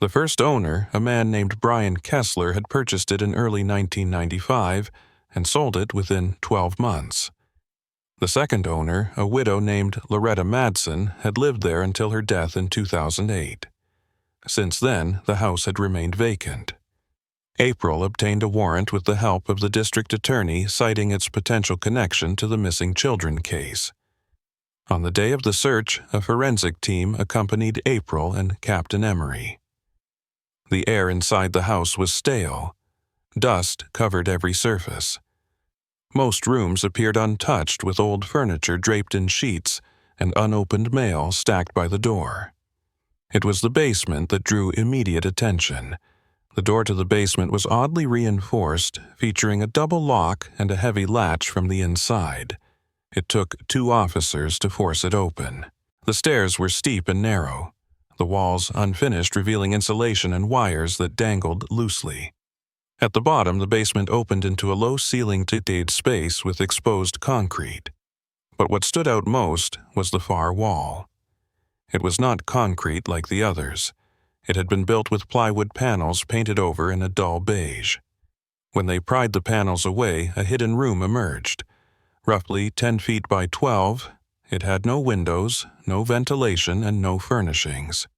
The first owner, a man named Brian Kessler, had purchased it in early 1995 and sold it within 12 months. The second owner, a widow named Loretta Madsen, had lived there until her death in 2008. Since then, the house had remained vacant. April obtained a warrant with the help of the district attorney, citing its potential connection to the missing children case. On the day of the search, a forensic team accompanied April and Captain Emery. The air inside the house was stale. Dust covered every surface. Most rooms appeared untouched, with old furniture draped in sheets and unopened mail stacked by the door. It was the basement that drew immediate attention. The door to the basement was oddly reinforced, featuring a double lock and a heavy latch from the inside. It took 2 officers to force it open. The stairs were steep and narrow, the walls unfinished, revealing insulation and wires that dangled loosely. At the bottom, the basement opened into a low-ceilinged space with exposed concrete. But what stood out most was the far wall. It was not concrete like the others. It had been built with plywood panels painted over in a dull beige. When they pried the panels away, a hidden room emerged. Roughly 10 feet by 12, it had no windows, no ventilation, and no furnishings.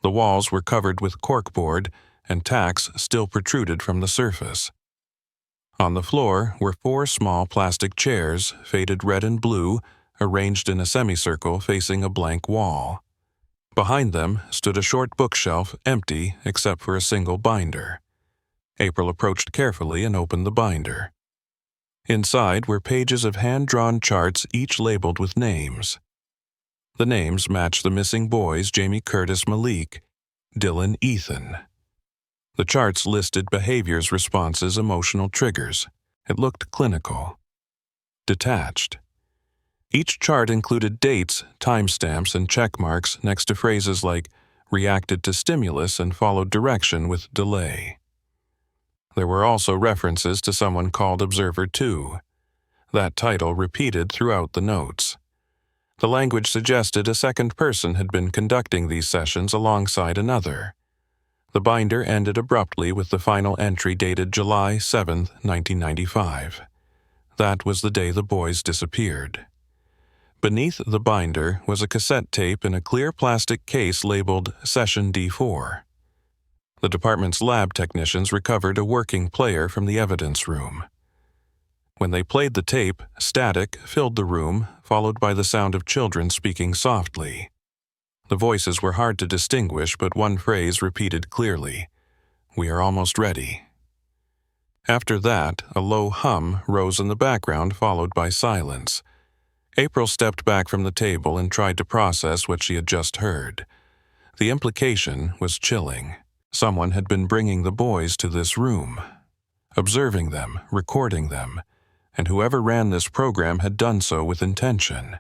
The walls were covered with corkboard, and tacks still protruded from the surface. On the floor were 4 small plastic chairs, faded red and blue, arranged in a semicircle facing a blank wall. Behind them stood a short bookshelf, empty except for a single binder. April approached carefully and opened the binder. Inside were pages of hand-drawn charts, each labeled with names. The names matched the missing boys: Jamie Curtis Malik, Dylan Ethan. The charts listed behaviors, responses, emotional triggers. It looked clinical. Detached. Each chart included dates, timestamps, and check marks next to phrases like reacted to stimulus and followed direction with delay. There were also references to someone called Observer 2. That title repeated throughout the notes. The language suggested a second person had been conducting these sessions alongside another. The binder ended abruptly with the final entry dated July 7, 1995. That was the day the boys disappeared. Beneath the binder was a cassette tape in a clear plastic case labeled Session D4. The department's lab technicians recovered a working player from the evidence room. When they played the tape, static filled the room, followed by the sound of children speaking softly. The voices were hard to distinguish, but one phrase repeated clearly, "We are almost ready." After that, a low hum rose in the background, followed by silence. April stepped back from the table and tried to process what she had just heard. The implication was chilling. Someone had been bringing the boys to this room, observing them, recording them, and whoever ran this program had done so with intention.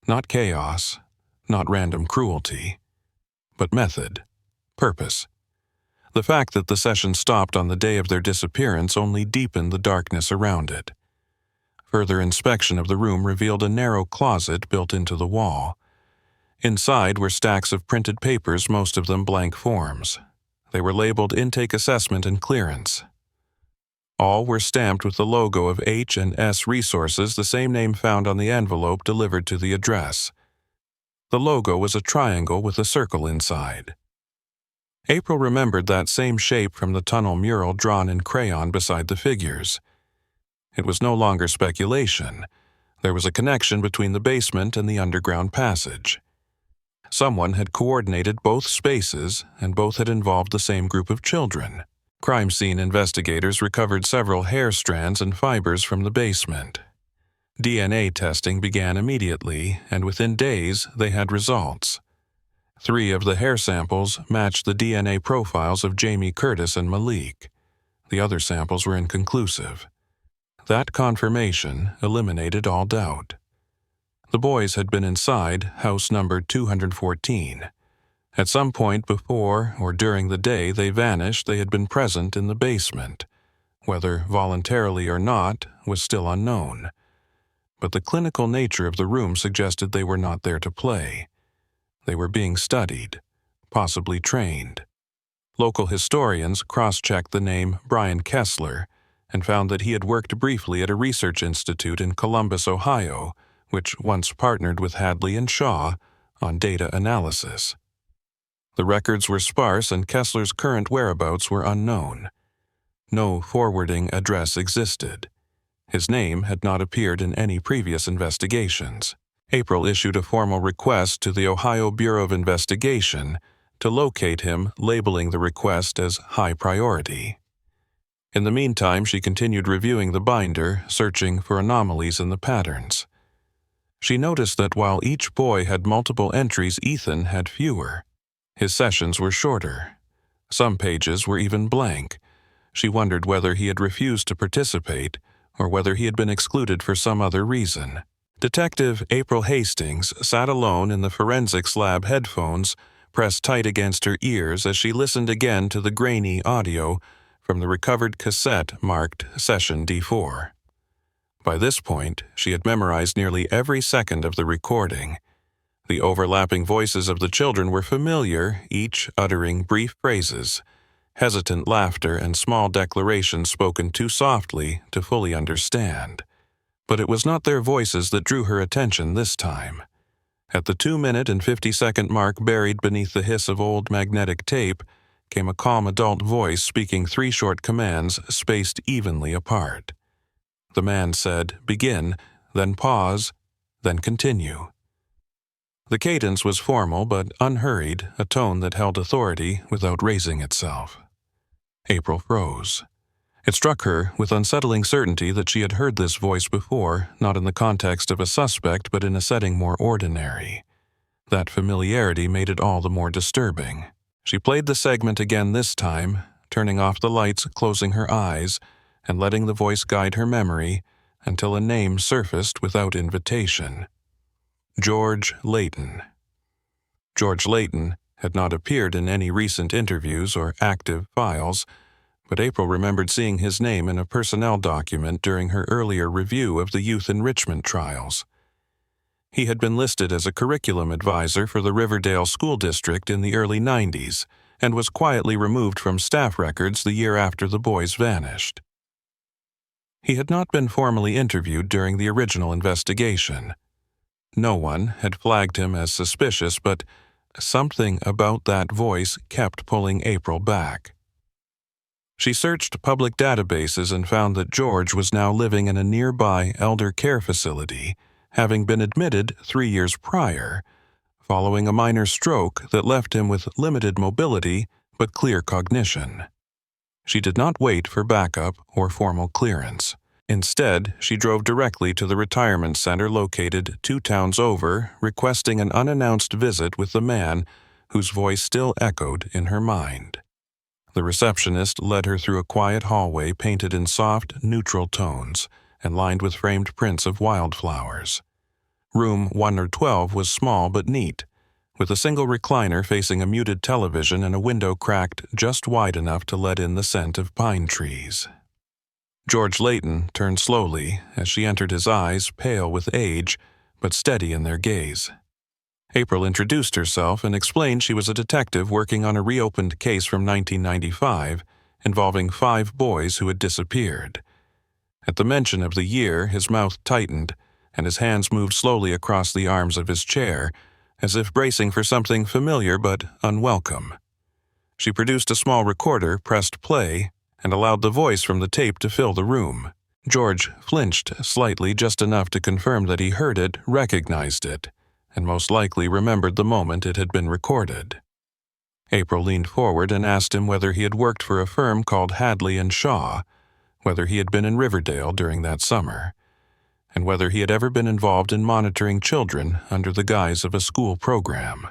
Not chaos, not random cruelty, but method, purpose. The fact that the session stopped on the day of their disappearance only deepened the darkness around it. Further inspection of the room revealed a narrow closet built into the wall. Inside were stacks of printed papers, most of them blank forms. They were labeled Intake Assessment and Clearance. All were stamped with the logo of H&S Resources, the same name found on the envelope delivered to the address. The logo was a triangle with a circle inside. April remembered that same shape from the tunnel mural drawn in crayon beside the figures. It was no longer speculation. There was a connection between the basement and the underground passage. Someone had coordinated both spaces, and both had involved the same group of children. Crime scene investigators recovered several hair strands and fibers from the basement. DNA testing began immediately, and within days they had results. 3 of the hair samples matched the DNA profiles of Jamie Curtis and Malik. The other samples were inconclusive. That confirmation eliminated all doubt. The boys had been inside house number 214. At some point before or during the day they vanished, they had been present in the basement. Whether voluntarily or not was still unknown. But the clinical nature of the room suggested they were not there to play. They were being studied, possibly trained. Local historians cross-checked the name Brian Kessler and found that he had worked briefly at a research institute in Columbus, Ohio, which once partnered with Hadley and Shaw on data analysis. The records were sparse and Kessler's current whereabouts were unknown. No forwarding address existed. His name had not appeared in any previous investigations. April issued a formal request to the Ohio Bureau of Investigation to locate him, labeling the request as high priority. In the meantime, she continued reviewing the binder, searching for anomalies in the patterns. She noticed that while each boy had multiple entries, Ethan had fewer. His sessions were shorter. Some pages were even blank. She wondered whether he had refused to participate or whether he had been excluded for some other reason. Detective April Hastings sat alone in the forensics lab, headphones pressed tight against her ears as she listened again to the grainy audio from the recovered cassette marked Session D4. By this point, she had memorized nearly every second of the recording. The overlapping voices of the children were familiar, each uttering brief phrases, hesitant laughter and small declarations spoken too softly to fully understand. But it was not their voices that drew her attention this time. At the 2-minute and 50-second mark, buried beneath the hiss of old magnetic tape, came a calm adult voice speaking 3 short commands spaced evenly apart. The man said, "Begin," then pause, then continue. The cadence was formal but unhurried, a tone that held authority without raising itself. April froze. It struck her with unsettling certainty that she had heard this voice before, not in the context of a suspect but in a setting more ordinary. That familiarity made it all the more disturbing. She played the segment again this time, turning off the lights, closing her eyes, and letting the voice guide her memory until a name surfaced without invitation. George Layton. George Layton had not appeared in any recent interviews or active files, but April remembered seeing his name in a personnel document during her earlier review of the youth enrichment trials. He had been listed as a curriculum advisor for the Riverdale School District in the early 90s and was quietly removed from staff records the year after the boys vanished. He had not been formally interviewed during the original investigation. No one had flagged him as suspicious, but something about that voice kept pulling April back. She searched public databases and found that George was now living in a nearby elder care facility, having been admitted 3 years prior, following a minor stroke that left him with limited mobility but clear cognition. She did not wait for backup or formal clearance. Instead, she drove directly to the retirement center located 2 towns over, requesting an unannounced visit with the man whose voice still echoed in her mind. The receptionist led her through a quiet hallway painted in soft, neutral tones and lined with framed prints of wildflowers. Room 112 was small but neat, with a single recliner facing a muted television and a window cracked just wide enough to let in the scent of pine trees. George Layton turned slowly as she entered, his eyes pale with age but steady in their gaze. April introduced herself and explained she was a detective working on a reopened case from 1995 involving 5 boys who had disappeared. At the mention of the year, his mouth tightened and his hands moved slowly across the arms of his chair, as if bracing for something familiar but unwelcome. She produced a small recorder, pressed play, and allowed the voice from the tape to fill the room. George flinched slightly, just enough to confirm that he heard it, recognized it, and most likely remembered the moment it had been recorded. April leaned forward and asked him whether he had worked for a firm called Hadley & Shaw, whether he had been in Riverdale during that summer, and whether he had ever been involved in monitoring children under the guise of a school program.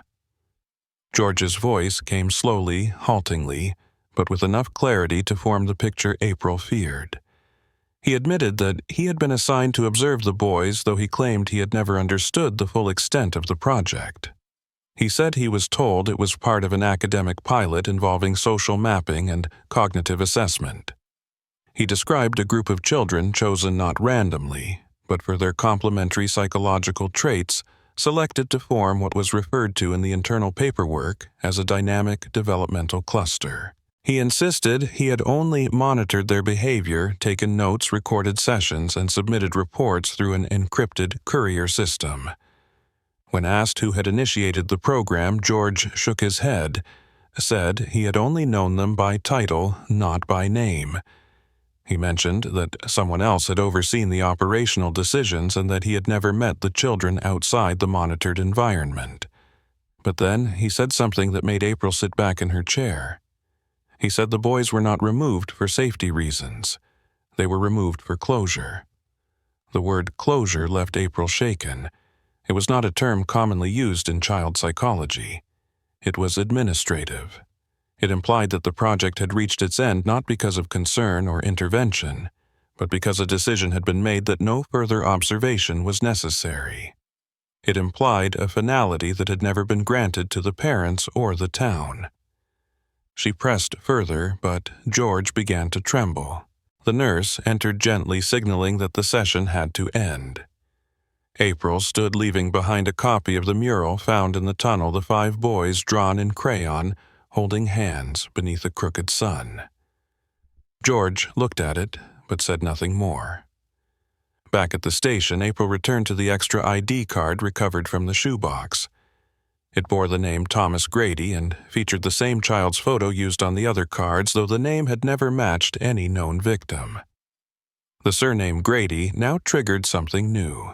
George's voice came slowly, haltingly, but with enough clarity to form the picture April feared. He admitted that he had been assigned to observe the boys, though he claimed he had never understood the full extent of the project. He said he was told it was part of an academic pilot involving social mapping and cognitive assessment. He described a group of children chosen not randomly, but for their complementary psychological traits, selected to form what was referred to in the internal paperwork as a dynamic developmental cluster. He insisted he had only monitored their behavior, taken notes, recorded sessions, and submitted reports through an encrypted courier system. When asked who had initiated the program, George shook his head, said he had only known them by title, not by name. He mentioned that someone else had overseen the operational decisions and that he had never met the children outside the monitored environment. But then he said something that made April sit back in her chair. He said the boys were not removed for safety reasons. They were removed for closure. The word closure left April shaken. It was not a term commonly used in child psychology. It was administrative. It implied that the project had reached its end not because of concern or intervention, but because a decision had been made that no further observation was necessary. It implied a finality that had never been granted to the parents or the town. She pressed further, but George began to tremble. The nurse entered gently, signaling that the session had to end. April stood leaving behind a copy of the mural found in the tunnel, the 5 boys drawn in crayon, holding hands beneath a crooked sun. George looked at it, but said nothing more. Back at the station, April returned to the extra ID card recovered from the shoebox. It bore the name Thomas Grady and featured the same child's photo used on the other cards, though the name had never matched any known victim. The surname Grady now triggered something new.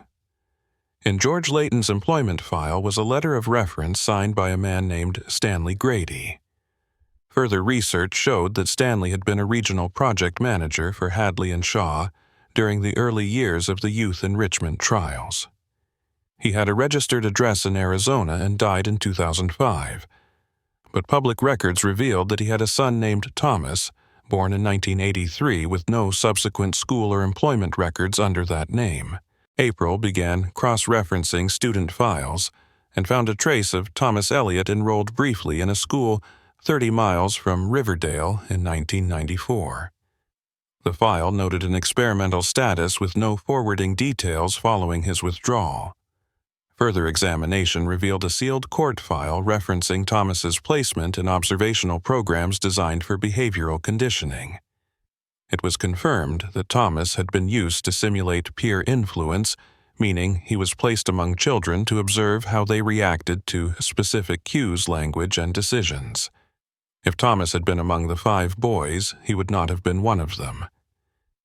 In George Layton's employment file was a letter of reference signed by a man named Stanley Grady. Further research showed that Stanley had been a regional project manager for Hadley & Shaw during the early years of the youth enrichment trials. He had a registered address in Arizona and died in 2005, but public records revealed that he had a son named Thomas, born in 1983 with no subsequent school or employment records under that name. April began cross-referencing student files and found a trace of Thomas Elliott enrolled briefly in a school 30 miles from Riverdale in 1994. The file noted an experimental status with no forwarding details following his withdrawal. Further examination revealed a sealed court file referencing Thomas's placement in observational programs designed for behavioral conditioning. It was confirmed that Thomas had been used to simulate peer influence, meaning he was placed among children to observe how they reacted to specific cues, language, and decisions. If Thomas had been among the 5 boys, he would not have been one of them.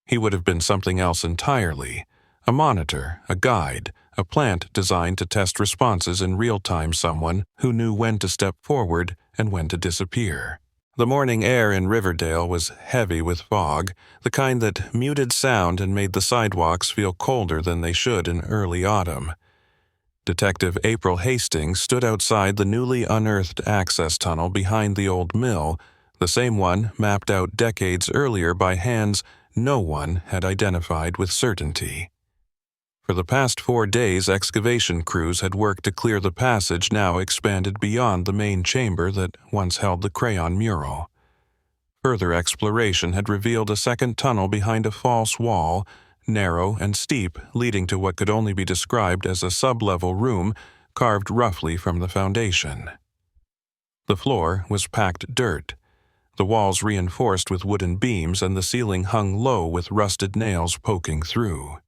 He would have been something else entirely: a monitor, a guide, a plant designed to test responses in real time, someone who knew when to step forward and when to disappear. The morning air in Riverdale was heavy with fog, the kind that muted sound and made the sidewalks feel colder than they should in early autumn. Detective April Hastings stood outside the newly unearthed access tunnel behind the old mill, the same one mapped out decades earlier by hands no one had identified with certainty. For the past 4 days, excavation crews had worked to clear the passage now expanded beyond the main chamber that once held the crayon mural. Further exploration had revealed a second tunnel behind a false wall, narrow and steep, leading to what could only be described as a sub-level room carved roughly from the foundation. The floor was packed dirt, the walls reinforced with wooden beams, and the ceiling hung low with rusted nails poking through.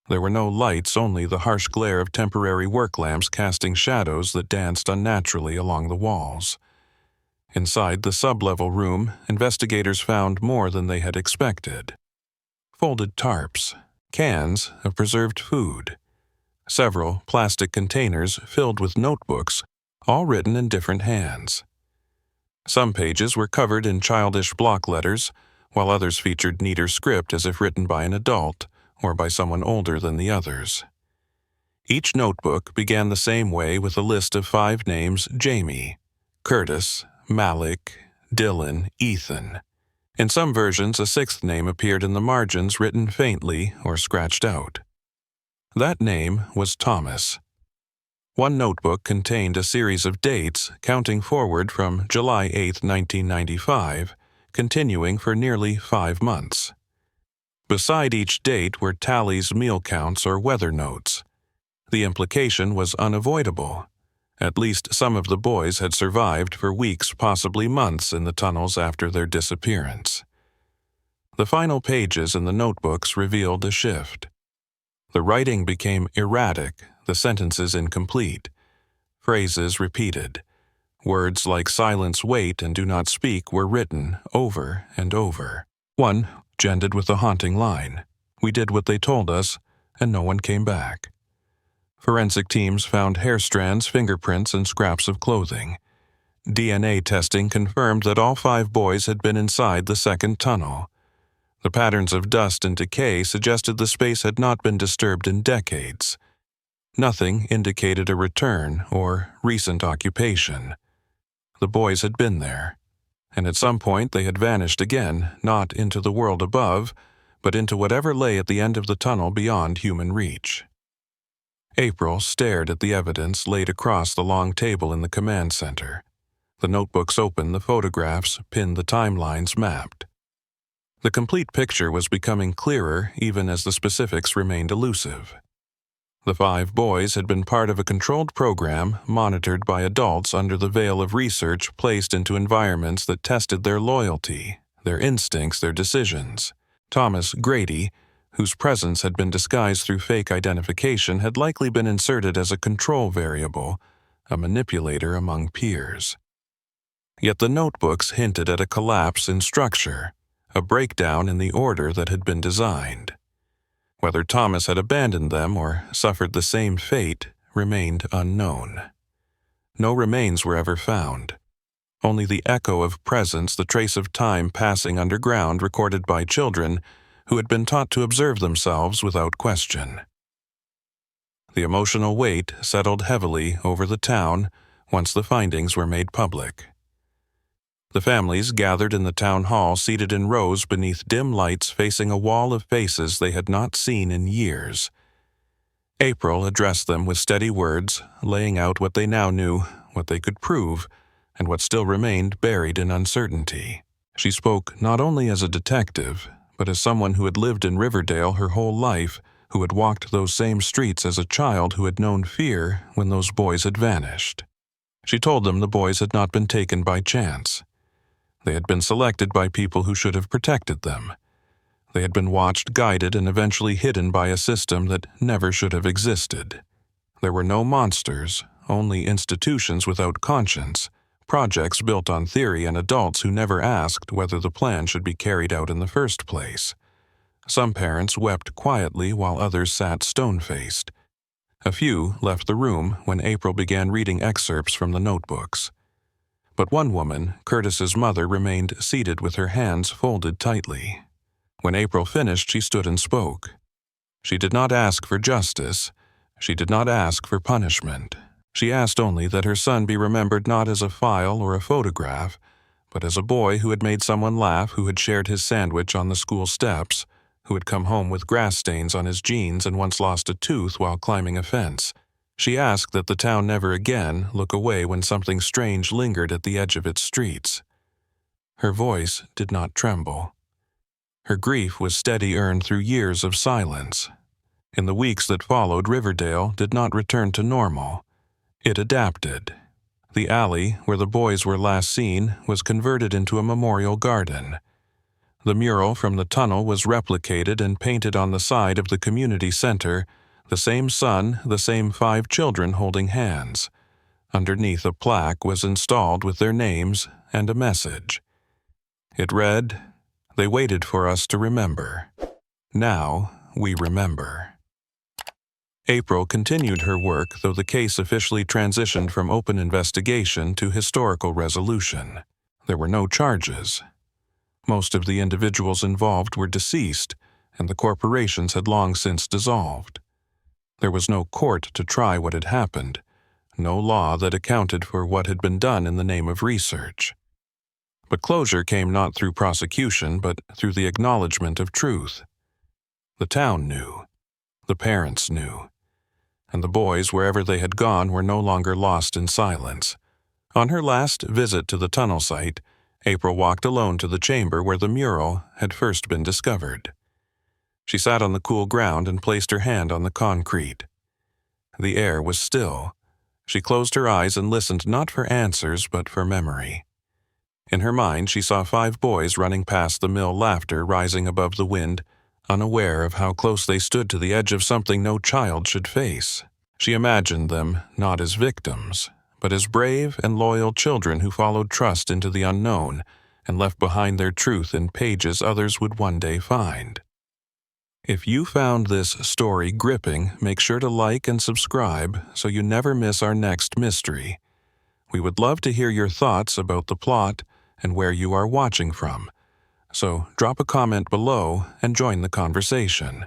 There were no lights, only the harsh glare of temporary work lamps casting shadows that danced unnaturally along the walls. Inside the sub-level room, investigators found more than they had expected. Folded tarps, cans of preserved food, several plastic containers filled with notebooks, all written in different hands. Some pages were covered in childish block letters, while others featured neater script as if written by an adult or by someone older than the others. Each notebook began the same way, with a list of 5 names: Jamie, Curtis, Malik, Dylan, Ethan. In some versions, a 6th name appeared in the margins, written faintly or scratched out. That name was Thomas. One notebook contained a series of dates, counting forward from July 8, 1995, continuing for nearly 5 months. Beside each date were tallies, meal counts, or weather notes. The implication was unavoidable. At least some of the boys had survived for weeks, possibly months, in the tunnels after their disappearance. The final pages in the notebooks revealed a shift. The writing became erratic, the sentences incomplete, phrases repeated. Words like silence, wait, and do not speak were written over and over. One ended with the haunting line, "We did what they told us, and no one came back." Forensic teams found hair strands, fingerprints, and scraps of clothing. DNA testing confirmed that all 5 boys had been inside the second tunnel. The patterns of dust and decay suggested the space had not been disturbed in decades. Nothing indicated a return or recent occupation. The boys had been there, and at some point they had vanished again, not into the world above, but into whatever lay at the end of the tunnel beyond human reach. April stared at the evidence laid across the long table in the command center. The notebooks open, the photographs pinned, the timelines mapped. The complete picture was becoming clearer even as the specifics remained elusive. The 5 boys had been part of a controlled program monitored by adults under the veil of research, placed into environments that tested their loyalty, their instincts, their decisions. Thomas Grady, whose presence had been disguised through fake identification, had likely been inserted as a control variable, a manipulator among peers. Yet the notebooks hinted at a collapse in structure, a breakdown in the order that had been designed. Whether Thomas had abandoned them or suffered the same fate remained unknown. No remains were ever found. Only the echo of presence, the trace of time passing underground recorded by children who had been taught to observe themselves without question. The emotional weight settled heavily over the town once the findings were made public. The families gathered in the town hall, seated in rows beneath dim lights facing a wall of faces they had not seen in years. April addressed them with steady words, laying out what they now knew, what they could prove, and what still remained buried in uncertainty. She spoke not only as a detective, but as someone who had lived in Riverdale her whole life, who had walked those same streets as a child who had known fear when those boys had vanished. She told them the boys had not been taken by chance. They had been selected by people who should have protected them. They had been watched, guided, and eventually hidden by a system that never should have existed. There were no monsters, only institutions without conscience, projects built on theory, and adults who never asked whether the plan should be carried out in the first place. Some parents wept quietly while others sat stone-faced. A few left the room when April began reading excerpts from the notebooks. But one woman, Curtis's mother, remained seated with her hands folded tightly. When April finished, she stood and spoke. She did not ask for justice. She did not ask for punishment. She asked only that her son be remembered not as a file or a photograph, but as a boy who had made someone laugh, who had shared his sandwich on the school steps, who had come home with grass stains on his jeans and once lost a tooth while climbing a fence. She asked that the town never again look away when something strange lingered at the edge of its streets. Her voice did not tremble. Her grief was steady, earned through years of silence. In the weeks that followed, Riverdale did not return to normal. It adapted. The alley where the boys were last seen was converted into a memorial garden. The mural from the tunnel was replicated and painted on the side of the community center, the same sun, the same 5 children holding hands. Underneath, a plaque was installed with their names and a message. It read, "They waited for us to remember. Now we remember." April continued her work, though the case officially transitioned from open investigation to historical resolution. There were no charges. Most of the individuals involved were deceased, and the corporations had long since dissolved. There was no court to try what had happened, no law that accounted for what had been done in the name of research. But closure came not through prosecution, but through the acknowledgement of truth. The town knew. The parents knew. And the boys, wherever they had gone, were no longer lost in silence. On her last visit to the tunnel site, April walked alone to the chamber where the mural had first been discovered. She sat on the cool ground and placed her hand on the concrete. The air was still. She closed her eyes and listened not for answers but for memory. In her mind, she saw 5 boys running past the mill, laughter rising above the wind, unaware of how close they stood to the edge of something no child should face. She imagined them not as victims, but as brave and loyal children who followed trust into the unknown and left behind their truth in pages others would one day find. If you found this story gripping, make sure to like and subscribe so you never miss our next mystery. We would love to hear your thoughts about the plot and where you are watching from. So drop a comment below and join the conversation.